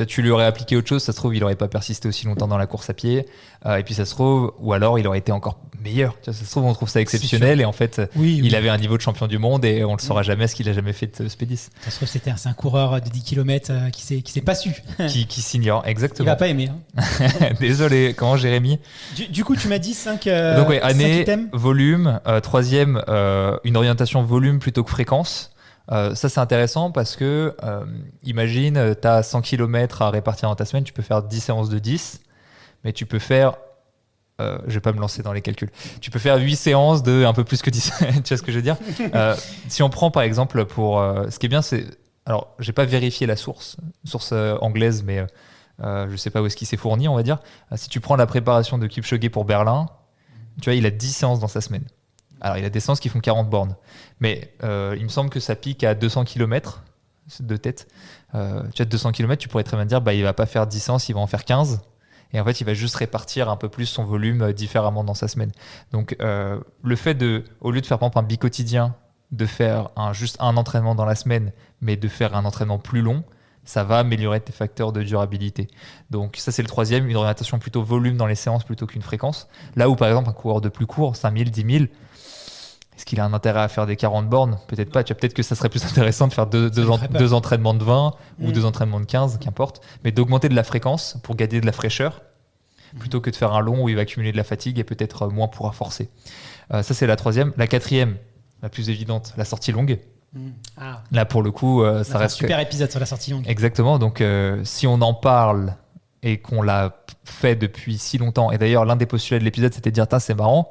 tu lui aurais appliqué autre chose, ça se trouve il aurait pas persisté aussi longtemps dans la course à pied et puis ça se trouve ou alors il aurait été encore meilleur. Ça se trouve on trouve ça exceptionnel et en fait il avait un niveau de champion du monde et on le saura jamais ce qu'il a jamais fait de SP10. Ça se trouve c'est un coureur de 10 km qui s'est pas su. qui s'ignore exactement. Il va pas aimer. Désolé, comment Jérémy? Du coup, tu m'as dit 5 Donc, année, volume. Troisième, une orientation volume plutôt que fréquence. Ça, c'est intéressant parce que, imagine, tu as 100 km à répartir dans ta semaine, tu peux faire 10 séances de 10, mais tu peux faire. Je vais pas me lancer dans les calculs. Tu peux faire 8 séances de un peu plus que 10. Tu vois ce que je veux dire? Si on prend par exemple pour. Ce qui est bien, c'est. Alors, j'ai pas vérifié la source anglaise, mais. Je sais pas où est-ce qu'il s'est fourni, on va dire. Si tu prends la préparation de Kipchoge pour Berlin, tu vois, il a 10 séances dans sa semaine. Alors, il a des séances qui font 40 bornes. Mais il me semble que ça pique à 200 km de tête. Tu as 200 km, tu pourrais très bien dire, il va pas faire 10 séances, il va en faire 15. Et en fait, il va juste répartir un peu plus son volume différemment dans sa semaine. Donc, le fait au lieu de faire par exemple un bi-quotidien, de faire juste un entraînement dans la semaine, mais de faire un entraînement plus long, ça va améliorer tes facteurs de durabilité. Donc ça, c'est le troisième, une orientation plutôt volume dans les séances plutôt qu'une fréquence. Là où, par exemple, un coureur de plus court, 5000, 10 000, est-ce qu'il a un intérêt à faire des 40 bornes? Peut-être pas. Peut-être que ça serait plus intéressant de faire deux entraînements de 20 ou 2 entraînements de 15, qu'importe, mais d'augmenter de la fréquence pour gagner de la fraîcheur, plutôt que de faire un long où il va accumuler de la fatigue et peut-être moins pourra forcer. Ça, c'est la troisième. La quatrième, la plus évidente, la sortie longue. Là pour le coup ça reste un super épisode sur la sortie longue. Exactement, donc si on en parle et qu'on l'a fait depuis si longtemps, et d'ailleurs l'un des postulats de l'épisode c'était de dire c'est marrant,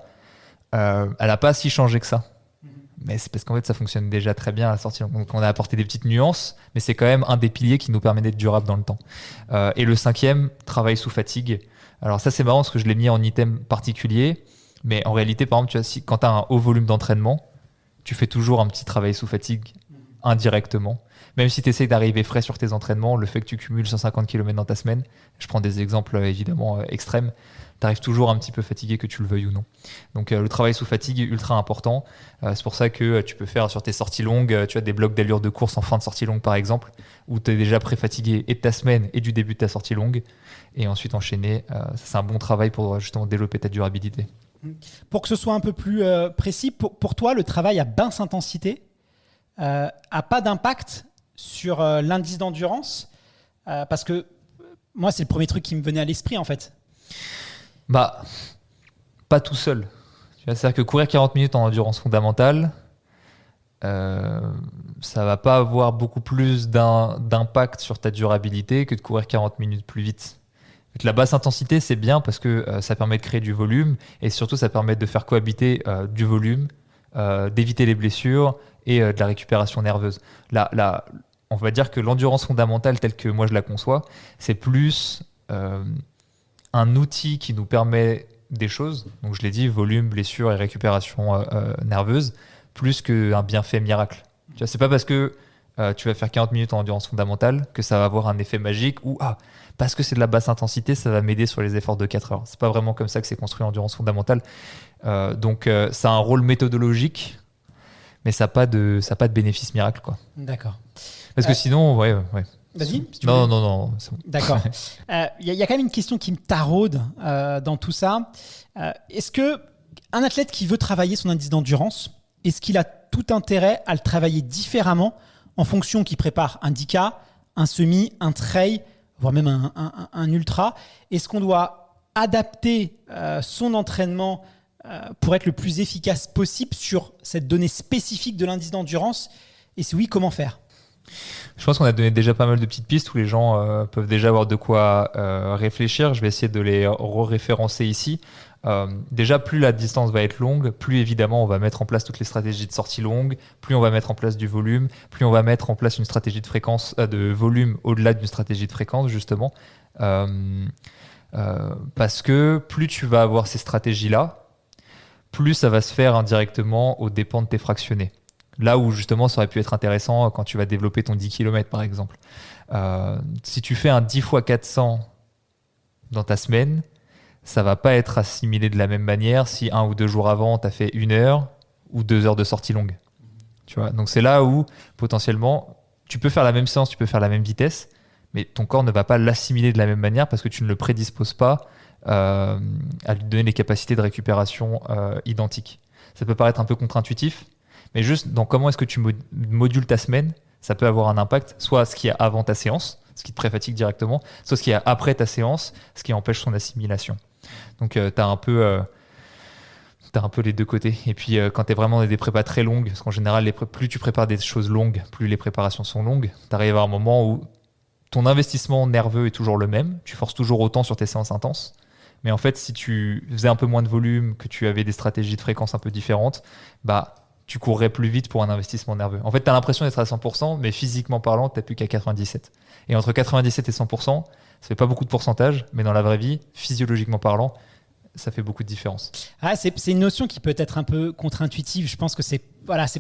elle n'a pas si changé que ça, mais c'est parce qu'en fait ça fonctionne déjà très bien à la sortie longue. Donc on a apporté des petites nuances, mais c'est quand même un des piliers qui nous permet d'être durable dans le temps. Et le cinquième, travail sous fatigue. Alors ça c'est marrant parce que je l'ai mis en item particulier, mais en réalité par exemple quand tu as un haut volume d'entraînement, tu fais toujours un petit travail sous fatigue indirectement. Même si tu essaies d'arriver frais sur tes entraînements, le fait que tu cumules 150 km dans ta semaine, je prends des exemples évidemment extrêmes, tu arrives toujours un petit peu fatigué que tu le veuilles ou non. Donc le travail sous fatigue est ultra important. C'est pour ça que tu peux faire sur tes sorties longues, tu as des blocs d'allure de course en fin de sortie longue par exemple, où tu es déjà pré-fatigué et de ta semaine et du début de ta sortie longue, et ensuite enchaîner. C'est un bon travail pour justement développer ta durabilité. Pour que ce soit un peu plus précis, pour toi, le travail à basse intensité n'a pas d'impact sur l'indice d'endurance parce que moi, c'est le premier truc qui me venait à l'esprit en fait. Pas tout seul. C'est-à-dire que courir 40 minutes en endurance fondamentale, ça va pas avoir beaucoup plus d'impact sur ta durabilité que de courir 40 minutes plus vite. La basse intensité, c'est bien parce que ça permet de créer du volume et surtout, ça permet de faire cohabiter du volume, d'éviter les blessures et de la récupération nerveuse. Là, on va dire que l'endurance fondamentale, telle que moi je la conçois, c'est plus un outil qui nous permet des choses. Donc, je l'ai dit, volume, blessure et récupération nerveuse, plus qu'un bienfait miracle. Tu vois, c'est pas parce que tu vas faire 40 minutes en endurance fondamentale, que ça va avoir un effet magique ou parce que c'est de la basse intensité, ça va m'aider sur les efforts de 4 heures. C'est pas vraiment comme ça que c'est construit l'endurance fondamentale. Donc ça a un rôle méthodologique, mais ça n'a pas de bénéfice miracle, quoi. D'accord. Parce que sinon, ouais. Vas-y. Si tu non, veux. non. C'est bon. D'accord. Il y a quand même une question qui me taraude dans tout ça. Est-ce que un athlète qui veut travailler son indice d'endurance, est-ce qu'il a tout intérêt à le travailler différemment en fonction qu'il prépare un 10K, un semi, un trail, voire même un ultra? Est-ce qu'on doit adapter son entraînement pour être le plus efficace possible sur cette donnée spécifique de l'indice d'endurance? Et si oui, comment faire? Je pense qu'on a donné déjà pas mal de petites pistes où les gens peuvent déjà avoir de quoi réfléchir. Je vais essayer de les référencer ici. Déjà, plus la distance va être longue, plus évidemment on va mettre en place toutes les stratégies de sortie longue, plus on va mettre en place du volume, plus on va mettre en place une stratégie de fréquence, de volume au-delà d'une stratégie de fréquence, justement. Parce que plus tu vas avoir ces stratégies-là, plus ça va se faire indirectement aux dépens de tes fractionnés. Là où justement ça aurait pu être intéressant quand tu vas développer ton 10 km par exemple. Si tu fais un 10 x 400 dans ta semaine, ça va pas être assimilé de la même manière si 1 ou 2 jours avant tu as fait 1 heure ou 2 heures de sortie longue. Tu vois, donc c'est là où potentiellement tu peux faire la même séance, tu peux faire la même vitesse, mais ton corps ne va pas l'assimiler de la même manière parce que tu ne le prédisposes pas à lui donner les capacités de récupération identiques. Ça peut paraître un peu contre-intuitif, mais juste dans comment est-ce que tu modules ta semaine, ça peut avoir un impact, soit ce qu'il y a avant ta séance, ce qui te pré-fatigue directement, soit ce qu'il y a après ta séance, ce qui empêche son assimilation. Donc tu as un peu les deux côtés. Et puis quand tu es vraiment dans des prépas très longues, parce qu'en général, plus tu prépares des choses longues, plus les préparations sont longues, tu arrives à un moment où ton investissement nerveux est toujours le même, tu forces toujours autant sur tes séances intenses. Mais en fait, si tu faisais un peu moins de volume, que tu avais des stratégies de fréquence un peu différentes, tu courrais plus vite pour un investissement nerveux. En fait, tu as l'impression d'être à 100%, mais physiquement parlant, tu n'as plus qu'à 97%. Et entre 97 et 100%, ça fait pas beaucoup de pourcentage, mais dans la vraie vie, physiologiquement parlant, ça fait beaucoup de différence. C'est une notion qui peut être un peu contre-intuitive. Je pense que c'est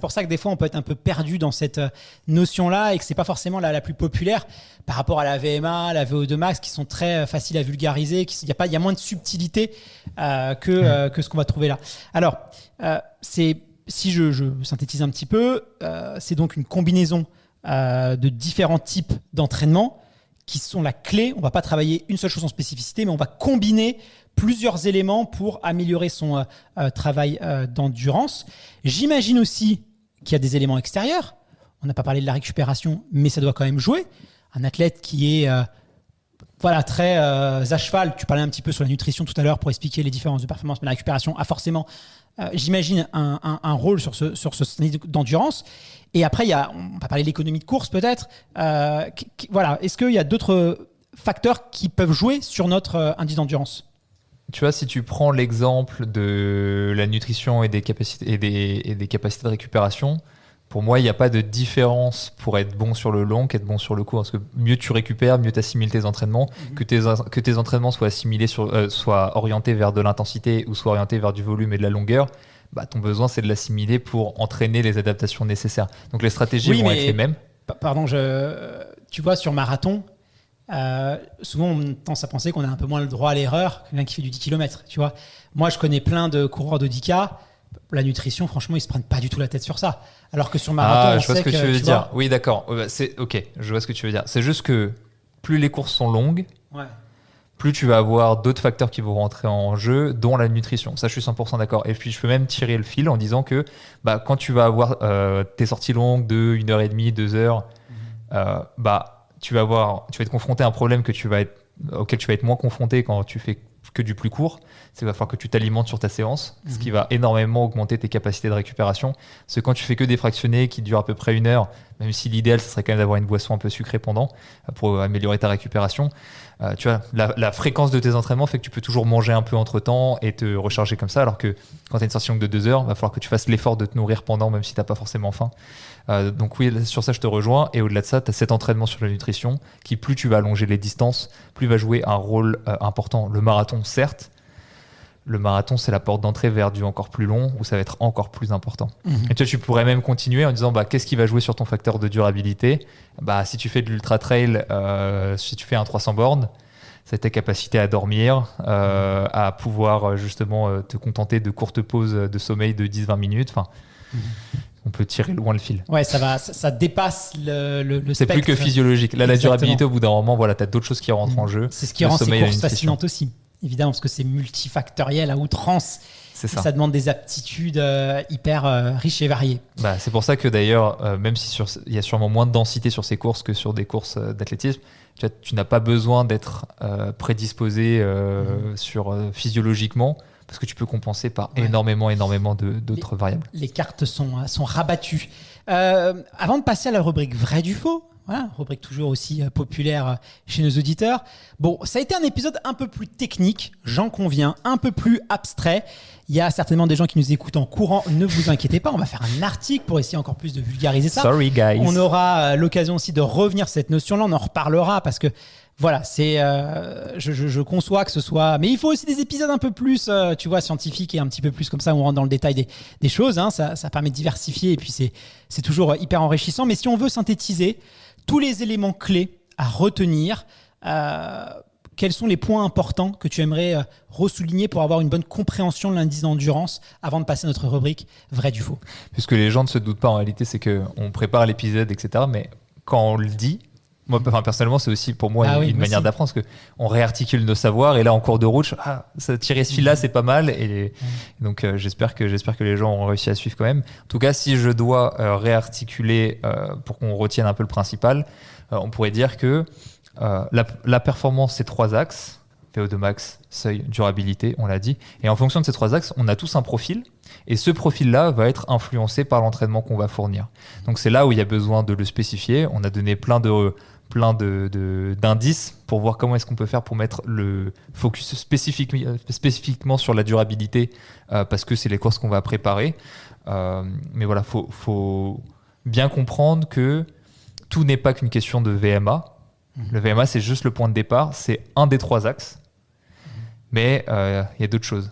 pour ça que des fois, on peut être un peu perdu dans cette notion-là et que ce n'est pas forcément la plus populaire par rapport à la VMA, la VO2 max, qui sont très faciles à vulgariser. Il y a moins de subtilité que ce qu'on va trouver là. Alors, si je synthétise un petit peu, c'est donc une combinaison de différents types d'entraînement qui sont la clé. On ne va pas travailler une seule chose en spécificité, mais on va combiner plusieurs éléments pour améliorer son travail d'endurance. J'imagine aussi qu'il y a des éléments extérieurs. On n'a pas parlé de la récupération, mais ça doit quand même jouer. Un athlète qui est très à cheval, tu parlais un petit peu sur la nutrition tout à l'heure pour expliquer les différences de performance, mais la récupération a forcément, j'imagine, un rôle sur ce niveau d'endurance. Et après, on va parler de l'économie de course peut-être. Est-ce qu'il y a d'autres facteurs qui peuvent jouer sur notre indice d'endurance ? Tu vois, si tu prends l'exemple de la nutrition et des capacités de récupération, pour moi, il n'y a pas de différence pour être bon sur le long qu'être bon sur le court. Parce que mieux tu récupères, mieux tu assimiles tes entraînements. Que tes entraînements soient assimilés soient orientés vers de l'intensité ou soient orientés vers du volume et de la longueur, ton besoin, c'est de l'assimiler pour entraîner les adaptations nécessaires. Donc les stratégies vont être les mêmes. Pardon, tu vois, sur marathon, souvent on tend à penser qu'on a un peu moins le droit à l'erreur que quelqu'un qui fait du 10 km. Tu vois, moi, je connais plein de coureurs de 10K. La nutrition, franchement, ils se prennent pas du tout la tête sur ça. Alors que sur marathon, je vois ce que tu veux dire. Oui, d'accord. C'est ok. Je vois ce que tu veux dire. C'est juste que plus les courses sont longues, plus tu vas avoir d'autres facteurs qui vont rentrer en jeu, dont la nutrition. Ça, je suis 100% d'accord. Et puis, je peux même tirer le fil en disant que quand tu vas avoir tes sorties longues de 1h30, 2 heures, tu vas être confronté à un problème auquel tu vas être moins confronté quand tu fais que du plus court. Il va falloir que tu t'alimentes sur ta séance, ce qui va énormément augmenter tes capacités de récupération. Parce que quand tu fais que des fractionnés qui durent à peu près 1 heure, même si l'idéal, ce serait quand même d'avoir une boisson un peu sucrée pendant pour améliorer ta récupération, tu vois, la fréquence de tes entraînements fait que tu peux toujours manger un peu entre temps et te recharger comme ça, alors que quand tu as une sortie longue de 2 heures, il va falloir que tu fasses l'effort de te nourrir pendant, même si tu n'as pas forcément faim. Donc oui, sur ça je te rejoins. Et au-delà de ça, tu as cet entraînement sur la nutrition qui, plus tu vas allonger les distances, plus va jouer un rôle important. Le marathon, certes, le marathon, c'est la porte d'entrée vers du encore plus long, où ça va être encore plus important. Et tu pourrais même continuer en disant qu'est-ce qui va jouer sur ton facteur de durabilité. Si tu fais de l'ultra trail, si tu fais un 300 bornes, c'est ta capacité à dormir, à pouvoir justement te contenter de courtes pauses de sommeil de 10-20 minutes. On peut tirer loin le fil. Ouais, ça dépasse le c'est spectre. Plus que physiologique. Là, la durabilité, au bout d'un moment, tu as d'autres choses qui rentrent en jeu. C'est ce qui rend ces courses fascinantes aussi. Évidemment, parce que c'est multifactoriel à outrance. C'est ça. Ça demande des aptitudes hyper riches et variées. C'est pour ça que d'ailleurs, même si il y a sûrement moins de densité sur ces courses que sur des courses d'athlétisme, tu n'as pas besoin d'être prédisposé physiologiquement, parce que tu peux compenser par énormément d'autres variables. Les cartes sont rabattues. Avant de passer à la rubrique vrai du faux, voilà, rubrique toujours aussi populaire chez nos auditeurs. Bon, ça a été un épisode un peu plus technique, j'en conviens, un peu plus abstrait. Il y a certainement des gens qui nous écoutent en courant. Ne vous inquiétez pas, on va faire un article pour essayer encore plus de vulgariser ça. Sorry, guys. On aura l'occasion aussi de revenir sur cette notion-là. On en reparlera parce que voilà, je conçois que ce soit... Mais il faut aussi des épisodes un peu plus, scientifiques et un petit peu plus comme ça, où on rentre dans le détail des choses. Hein. Ça permet de diversifier et puis c'est toujours hyper enrichissant. Mais si on veut synthétiser tous les éléments clés à retenir, quels sont les points importants que tu aimerais ressouligner pour avoir une bonne compréhension de l'indice d'endurance avant de passer à notre rubrique vrai du faux? Puisque les gens ne se doutent pas en réalité, c'est qu'on prépare l'épisode, etc. Mais quand on le dit, moi, personnellement, c'est aussi pour moi une manière d'apprendre, parce qu'on réarticule nos savoirs. Et là, en cours de route, tirer ce fil-là, c'est pas mal. Et donc, j'espère que les gens ont réussi à suivre quand même. En tout cas, si je dois réarticuler pour qu'on retienne un peu le principal, on pourrait dire que la performance, c'est 3 axes. VO2 max, seuil, durabilité, on l'a dit. Et en fonction de ces 3 axes, on a tous un profil. Et ce profil-là va être influencé par l'entraînement qu'on va fournir. Donc, c'est là où il y a besoin de le spécifier. On a donné plein d'indices pour voir comment est-ce qu'on peut faire pour mettre le focus spécifiquement sur la durabilité, parce que c'est les courses qu'on va préparer. Mais voilà, faut bien comprendre que tout n'est pas qu'une question de VMA. Le VMA, c'est juste le point de départ, c'est un des 3 axes. Mais il y a d'autres choses.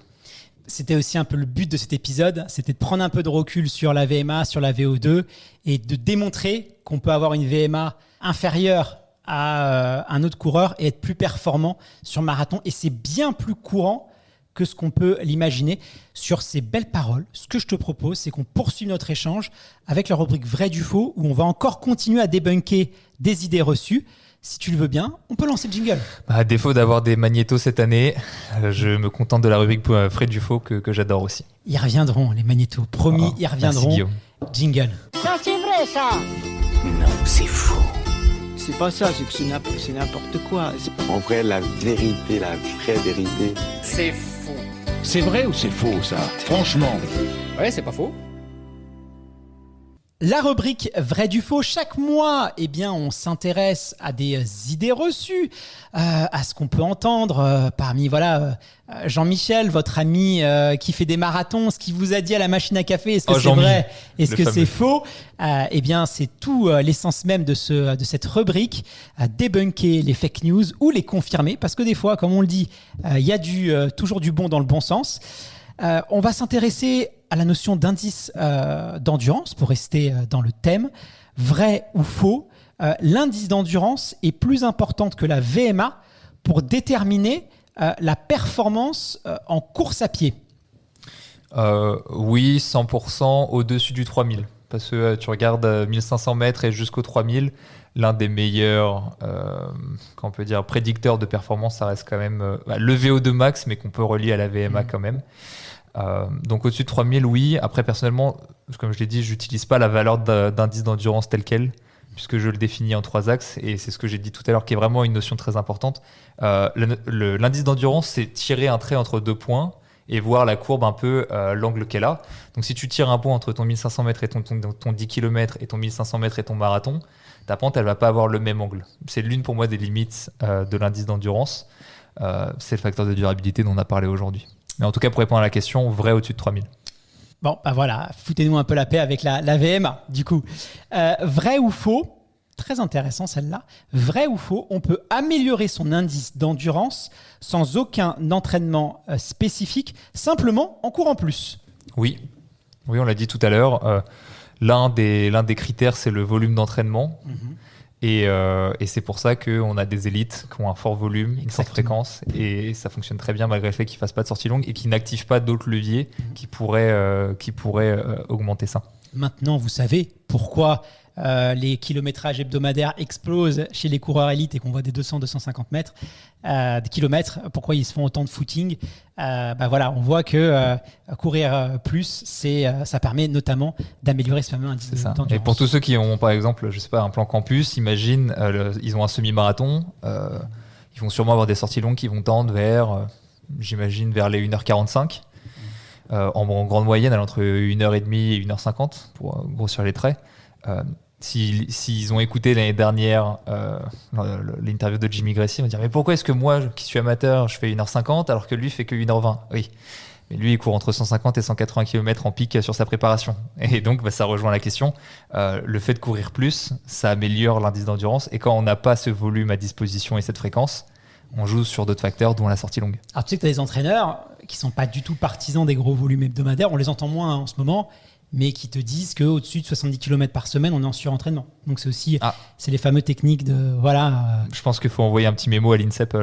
C'était aussi un peu le but de cet épisode, c'était de prendre un peu de recul sur la VMA, sur la VO2 et de démontrer qu'on peut avoir une VMA inférieure à un autre coureur et être plus performant sur marathon. Et c'est bien plus courant que ce qu'on peut l'imaginer. Sur ces belles paroles, ce que je te propose, c'est qu'on poursuive notre échange avec la rubrique vrai du faux, où on va encore continuer à débunker des idées reçues. Si tu le veux bien, on peut lancer le jingle. À défaut d'avoir des magnétos cette année, je me contente de la rubrique vrai du faux que j'adore aussi. Ils reviendront, les magnétos. Promis, ils reviendront. Merci, Guillaume. Jingle. Ça, c'est vrai, ça. Non, c'est faux. C'est pas ça, c'est que c'est n'importe quoi. En vrai, la vérité, la vraie vérité. C'est faux. C'est vrai ou c'est faux, ça? Franchement. Ouais, c'est pas faux. La rubrique vrai du faux, chaque mois, on s'intéresse à des idées reçues, à ce qu'on peut entendre parmi Jean-Michel, votre ami qui fait des marathons, ce qu'il vous a dit à la machine à café, est-ce que c'est vrai, est-ce que c'est faux? C'est tout l'essence même de cette rubrique, débunker les fake news ou les confirmer, parce que des fois, comme on le dit, il y a toujours du bon dans le bon sens. On va s'intéresser à la notion d'indice d'endurance pour rester dans le thème. Vrai ou faux, l'indice d'endurance est plus importante que la VMA pour déterminer la performance en course à pied. Oui, 100% au-dessus du 3000. Parce que tu regardes 1500 mètres et jusqu'au 3000, l'un des meilleurs prédicteurs de performance, ça reste quand même le VO2 max, mais qu'on peut relier à la VMA quand même. Donc au-dessus de 3000, oui. Après, personnellement, comme je l'ai dit, je n'utilise pas la valeur d'indice d'endurance telle quelle, puisque je le définis en 3 axes, et c'est ce que j'ai dit tout à l'heure, qui est vraiment une notion très importante. L'indice d'endurance, c'est tirer un trait entre 2 points et voir la courbe un peu l'angle qu'elle a. Donc si tu tires un point entre ton 1500 mètres et ton 10 km et ton 1500 mètres et ton marathon, ta pente, elle va pas avoir le même angle. C'est l'une pour moi des limites de l'indice d'endurance. C'est le facteur de durabilité dont on a parlé aujourd'hui. Mais en tout cas, pour répondre à la question, vrai au-dessus de 3000. Bon, voilà, foutez-nous un peu la paix avec la VMA, du coup. Vrai ou faux, Très intéressant celle-là. Vrai ou faux, on peut améliorer son indice d'endurance sans aucun entraînement spécifique, simplement en courant plus. Oui, on l'a dit tout à l'heure. L'un des critères, c'est le volume d'entraînement. Et c'est pour ça qu'on a des élites qui ont un fort volume, une forte fréquence, et ça fonctionne très bien malgré le fait qu'ils ne fassent pas de sortie longue et qu'ils n'activent pas d'autres leviers qui pourraient augmenter ça. Maintenant, vous savez pourquoi les kilométrages hebdomadaires explosent chez les coureurs élites et qu'on voit des 200-250 mètres, des kilomètres, pourquoi ils se font autant de footing. On voit que courir plus, ça permet notamment d'améliorer ce fameux indice d'endurance. Et pour tous ceux qui ont, par exemple, je sais pas, un plan campus, imagine, ils ont un semi-marathon, ils vont sûrement avoir des sorties longues qui vont tendre vers, j'imagine, vers les 1h45. En grande moyenne, elle est entre 1h30 et 1h50 pour grossir les traits. S'ils ont écouté l'année dernière l'interview de Jimmy Gracie, ils vont dire mais pourquoi est-ce que moi qui suis amateur je fais 1h50 alors que lui fait que 1h20? Oui, mais lui il court entre 150 et 180 km en pic sur sa préparation, et donc ça rejoint la question. Le fait de courir plus, ça améliore l'indice d'endurance, et quand on n'a pas ce volume à disposition et cette fréquence, on joue sur d'autres facteurs, dont la sortie longue. Alors tu sais que tu as des entraîneurs qui sont pas du tout partisans des gros volumes hebdomadaires, on les entend moins en ce moment, mais qui te disent qu'au-dessus de 70 km par semaine, on est en surentraînement. Donc c'est aussi c'est les fameuses techniques de... Je pense qu'il faut envoyer un petit mémo à l'INSEP.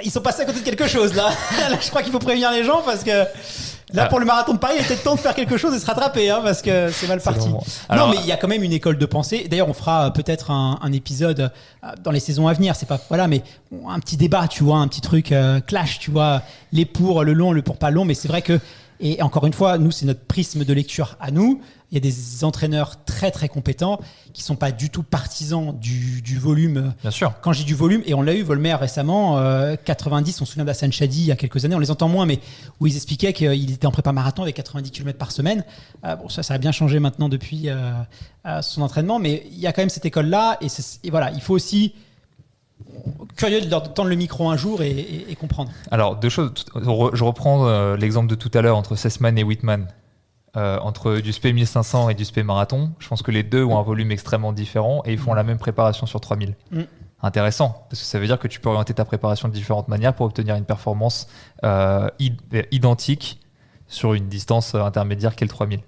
Ils sont passés à côté de quelque chose là. Là, je crois qu'il faut prévenir les gens, parce que là, pour le marathon de Paris, il est peut-être temps de faire quelque chose et se rattraper, parce que c'est mal parti. Non, mais il y a quand même une école de pensée. D'ailleurs, on fera peut-être un épisode dans les saisons à venir. C'est pas, mais un petit débat, tu vois, un petit truc clash, tu vois, les pour, le long, le pour pas long. Mais c'est vrai que, et encore une fois, nous, c'est notre prisme de lecture à nous. Il y a des entraîneurs très très compétents qui sont pas du tout partisans du volume. Bien sûr. Quand je dis du volume, et on l'a eu, Volmer récemment, 90, on se souvient d'Hassan Chadi il y a quelques années, on les entend moins, mais où ils expliquaient qu'il était en prépa marathon avec 90 km par semaine. Ça a bien changé maintenant depuis son entraînement, mais il y a quand même cette école-là, et voilà, il faut aussi... Curieux de leur tendre le micro un jour et comprendre. Alors, deux choses. Je reprends l'exemple de tout à l'heure entre Sessman et Whitman. Entre du SP 1500 et du SP marathon, je pense que les deux ont un volume extrêmement différent et ils font la même préparation sur 3000. Intéressant, parce que ça veut dire que tu peux orienter ta préparation de différentes manières pour obtenir une performance identique sur une distance intermédiaire qu'est le 3000.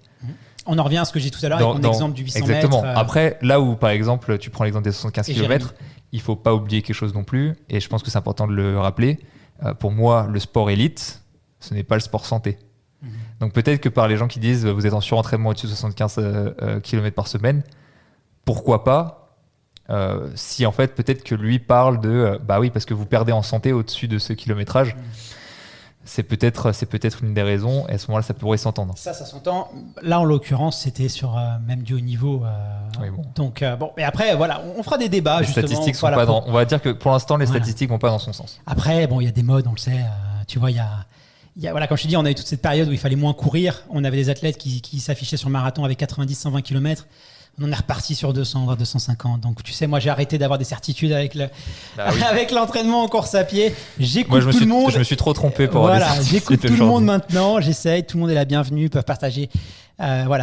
On en revient à ce que j'ai dit tout à l'heure avec mon exemple du 800 exactement. mètres. Après, là où par exemple tu prends l'exemple des 75 km, il ne faut pas oublier quelque chose non plus, et je pense que c'est important de le rappeler. Pour moi, le sport élite, ce n'est pas le sport santé. Donc peut-être que par les gens qui disent vous êtes en surentraînement au-dessus de 75 km par semaine, pourquoi pas, si en fait peut-être que lui parle de oui, parce que vous perdez en santé au-dessus de ce kilométrage. C'est peut-être une des raisons, et à ce moment-là ça pourrait s'entendre. Ça s'entend. Là en l'occurrence c'était sur même du haut niveau. Oui, bon. Donc mais après voilà, on fera des débats. Les justement, statistiques sont pas dans. On va dire que pour l'instant les statistiques vont pas dans son sens. Après il y a des modes, on le sait. Tu vois, il y a, voilà, comme je te dis, on a eu toute cette période où il fallait moins courir. On avait des athlètes qui s'affichaient sur le marathon avec 90-120 km. On est reparti sur 200, 250. Donc, tu sais, moi, j'ai arrêté d'avoir des certitudes avec l'entraînement en course à pied. J'écoute tout le monde. Je me suis trop trompé pour j'écoute tout le monde maintenant. J'essaye. Tout le monde est la bienvenue. Peuvent partager.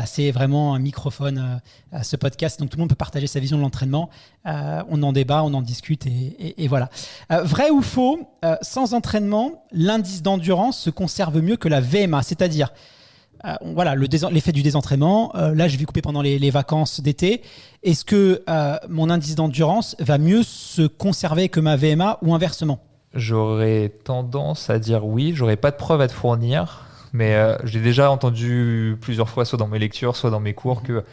C'est vraiment un microphone à ce podcast. Donc, tout le monde peut partager sa vision de l'entraînement. On en débat, on en discute et voilà. Vrai ou faux, sans entraînement, l'indice d'endurance se conserve mieux que la VMA. C'est-à-dire, l'effet du désentraînement. Là, je vais couper pendant les vacances d'été. Est-ce que mon indice d'endurance va mieux se conserver que ma VMA ou inversement? J'aurais tendance à dire oui. J'aurais pas de preuves à te fournir, mais j'ai déjà entendu plusieurs fois, soit dans mes lectures, soit dans mes cours, que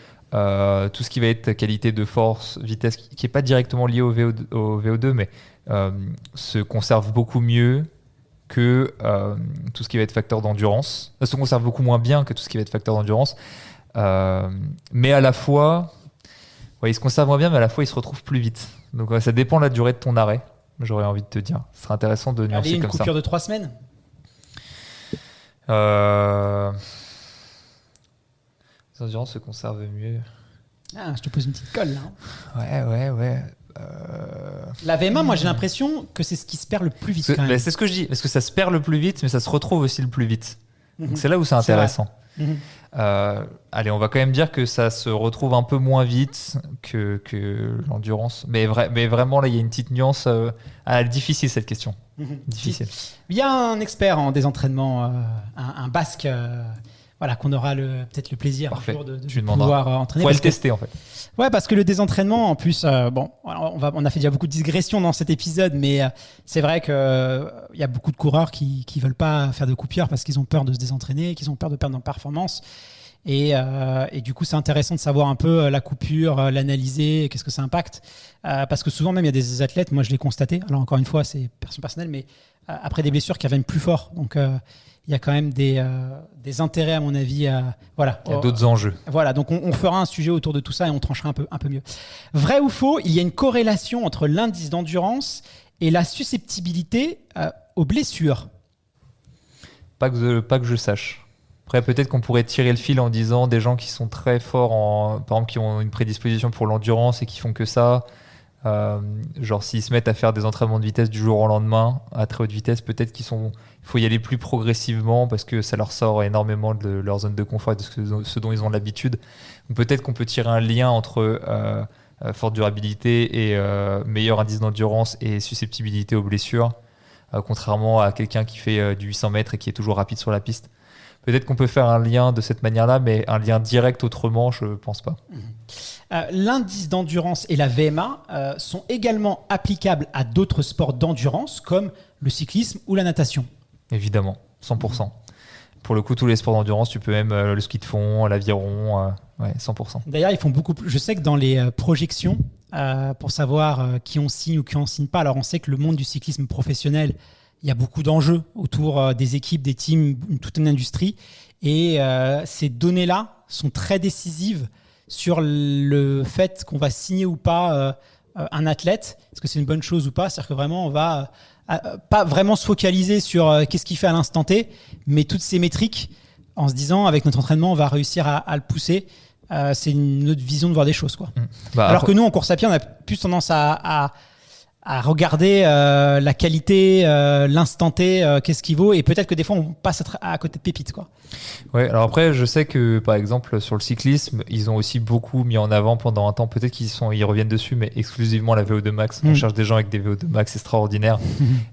tout ce qui va être qualité de force, vitesse, qui n'est pas directement lié au VO2, mais se conserve beaucoup mieux que tout ce qui va être facteur d'endurance. Ça se conserve beaucoup moins bien que tout ce qui va être facteur d'endurance. Mais à la fois, il se conserve moins bien, mais à la fois, il se retrouve plus vite. Donc ça dépend de la durée de ton arrêt, j'aurais envie de te dire. Ce serait intéressant de nuancer comme ça. Une coupure de 3 semaines L'endurance se conserve mieux. Je te pose une petite colle, là. Ouais. La VMA, moi j'ai l'impression que c'est ce qui se perd le plus vite. Quand même. C'est ce que je dis, parce que ça se perd le plus vite, mais ça se retrouve aussi le plus vite. Donc c'est là où c'est intéressant. Allez, on va quand même dire que ça se retrouve un peu moins vite que l'endurance. Mais vraiment, là, il y a une petite nuance. Difficile, cette question. Difficile. Il y a un expert en désentraînement, un basque, voilà, qu'on aura peut-être le plaisir un jour de pouvoir entraîner. On va le tester, en fait. Ouais, parce que le désentraînement, en plus, on a fait déjà beaucoup de digressions dans cet épisode, mais c'est vrai qu'il y a beaucoup de coureurs qui veulent pas faire de coupure parce qu'ils ont peur de se désentraîner, qu'ils ont peur de perdre en performance. Et du coup, c'est intéressant de savoir un peu la coupure, l'analyser, qu'est-ce que ça impacte. Parce que souvent, même, il y a des athlètes, moi je l'ai constaté, alors encore une fois, c'est personnel, mais après des blessures qui reviennent plus fort. Donc, il y a quand même des intérêts, à mon avis. Voilà. Il y a d'autres enjeux. Voilà, donc on fera un sujet autour de tout ça et on tranchera un peu mieux. Vrai ou faux, il y a une corrélation entre l'indice d'endurance et la susceptibilité aux blessures? Pas que je sache. Après, peut-être qu'on pourrait tirer le fil en disant des gens qui sont très forts, par exemple, qui ont une prédisposition pour l'endurance et qui font que ça. Genre s'ils se mettent à faire des entraînements de vitesse du jour au lendemain à très haute vitesse, peut-être il faut y aller plus progressivement parce que ça leur sort énormément de leur zone de confort et de ce dont ils ont l'habitude. Donc peut-être qu'on peut tirer un lien entre forte durabilité et meilleur indice d'endurance et susceptibilité aux blessures, contrairement à quelqu'un qui fait du 800 mètres et qui est toujours rapide sur la piste. Peut-être qu'on peut faire un lien de cette manière-là, mais un lien direct autrement, je ne pense pas. L'indice d'endurance et la VMA sont également applicables à d'autres sports d'endurance comme le cyclisme ou la natation. Évidemment, 100%. Pour le coup, tous les sports d'endurance, tu peux même le ski de fond, l'aviron, 100%. D'ailleurs, ils font beaucoup plus. Je sais que dans les projections, pour savoir qui on signe ou qui on signe pas, alors on sait que le monde du cyclisme professionnel, il y a beaucoup d'enjeux autour des équipes, des teams, toute une industrie. Et ces données-là sont très décisives sur le fait qu'on va signer ou pas un athlète. Est-ce que c'est une bonne chose ou pas? C'est-à-dire que vraiment, on va pas vraiment se focaliser sur qu'est-ce qu'il fait à l'instant T, mais toutes ces métriques, en se disant, avec notre entraînement, on va réussir à le pousser. C'est une autre vision de voir des choses, quoi. Alors que nous, en course à pied, on a plus tendance à regarder la qualité, l'instant T, qu'est-ce qu'il vaut, et peut-être que des fois on passe à côté de pépites, quoi. Ouais, alors après je sais que par exemple sur le cyclisme ils ont aussi beaucoup mis en avant pendant un temps, peut-être ils reviennent dessus, mais exclusivement la VO2 max. On cherche des gens avec des VO2 max extraordinaires.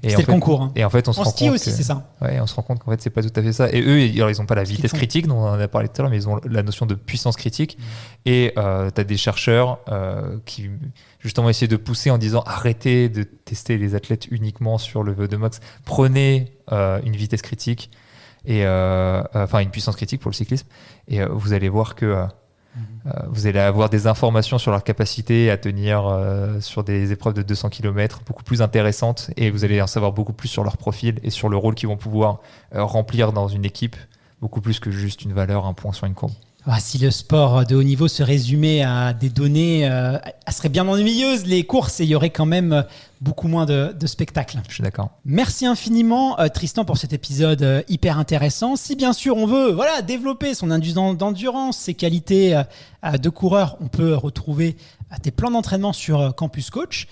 Et c'était le concours, hein. Et en fait on se rend compte aussi, c'est ça. Ouais, on se rend compte qu'en fait c'est pas tout à fait ça. Et eux ils ont pas la vitesse critique dont on en a parlé tout à l'heure, mais ils ont la notion de puissance critique. Et t'as des chercheurs qui justement essayer de pousser en disant arrêtez de tester les athlètes uniquement sur le VO2 max, prenez une vitesse critique et une puissance critique pour le cyclisme, et vous allez voir que vous allez avoir des informations sur leur capacité à tenir sur des épreuves de 200 km beaucoup plus intéressantes, et vous allez en savoir beaucoup plus sur leur profil et sur le rôle qu'ils vont pouvoir remplir dans une équipe, beaucoup plus que juste une valeur, un point sur une courbe. Si le sport de haut niveau se résumait à des données, elles seraient bien ennuyeuses, les courses, et il y aurait quand même beaucoup moins de spectacles. Je suis d'accord. Merci infiniment, Tristan, pour cet épisode hyper intéressant. Si bien sûr on veut développer son indice d'endurance, ses qualités de coureur, on peut retrouver tes plans d'entraînement sur Campus Coach,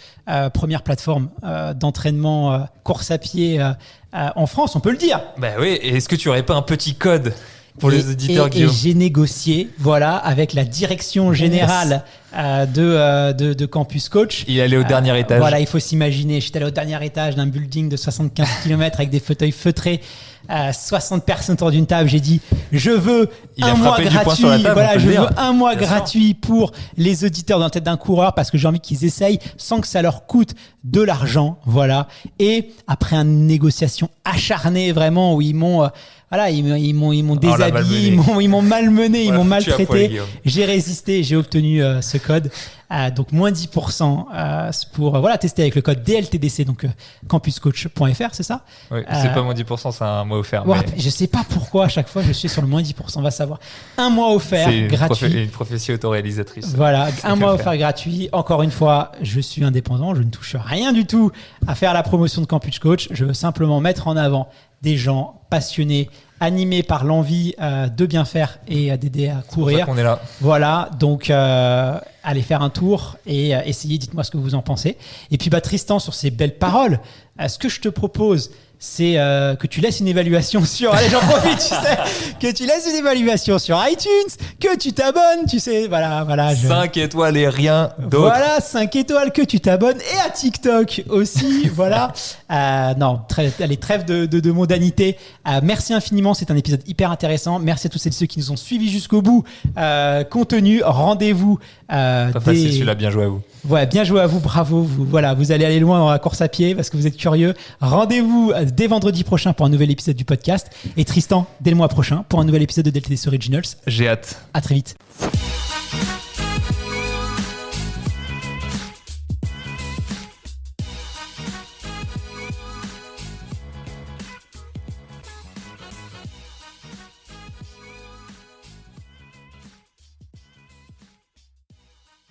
première plateforme d'entraînement course à pied en France, on peut le dire. Bah oui, et est-ce que tu aurais pas un petit code pour les auditeurs, Guillaume? Et j'ai négocié, avec la direction générale de Campus Coach. Il est allé au dernier étage. Voilà, il faut s'imaginer. J'étais allé au dernier étage d'un building de 75 km avec des fauteuils feutrés, 60 personnes autour d'une table. J'ai dit, je veux un mois gratuit. Je veux un mois gratuit pour les auditeurs dans la tête d'un coureur, parce que j'ai envie qu'ils essayent sans que ça leur coûte de l'argent. Voilà. Et après une négociation acharnée, vraiment, où ils m'ont déshabillé, ils m'ont malmené, ils m'ont maltraité. J'ai résisté, j'ai obtenu ce code. Donc moins 10% pour tester avec le code DLTDC, donc campuscoach.fr, c'est ça? Oui, c'est pas moins 10%, c'est un mois offert. Ouais, mais je sais pas pourquoi à chaque fois je suis sur le moins 10%, on va savoir. Un mois offert gratuit. C'est une prophétie autoréalisatrice. Voilà, un mois offert gratuit. Encore une fois, je suis indépendant, je ne touche rien du tout à faire la promotion de Campus Coach. Je veux simplement mettre en avant des gens passionnés, animés par l'envie de bien faire et d'aider à courir. C'est pour ça qu'on est là. Voilà, donc allez faire un tour et essayez, dites-moi ce que vous en pensez. Et puis Tristan, sur ces belles paroles, Ce que je te propose, c'est que tu laisses une évaluation sur... Allez, j'en profite, tu sais. Que tu laisses une évaluation sur iTunes, que tu t'abonnes, tu sais. Voilà. 5 étoiles et rien d'autre. Voilà, 5 étoiles, que tu t'abonnes. Et à TikTok aussi, voilà. Non, allez, trêve de mondanité. Merci infiniment, c'est un épisode hyper intéressant. Merci à tous ceux qui nous ont suivis jusqu'au bout. Contenu, rendez-vous. Pas facile celui-là, bien joué à vous. Ouais, bien joué à vous, bravo. Vous allez aller loin dans la course à pied parce que vous êtes curieux. Rendez-vous dès vendredi prochain pour un nouvel épisode du podcast. Et Tristan, dès le mois prochain pour un nouvel épisode de DLTDC Originals. J'ai hâte. À très vite.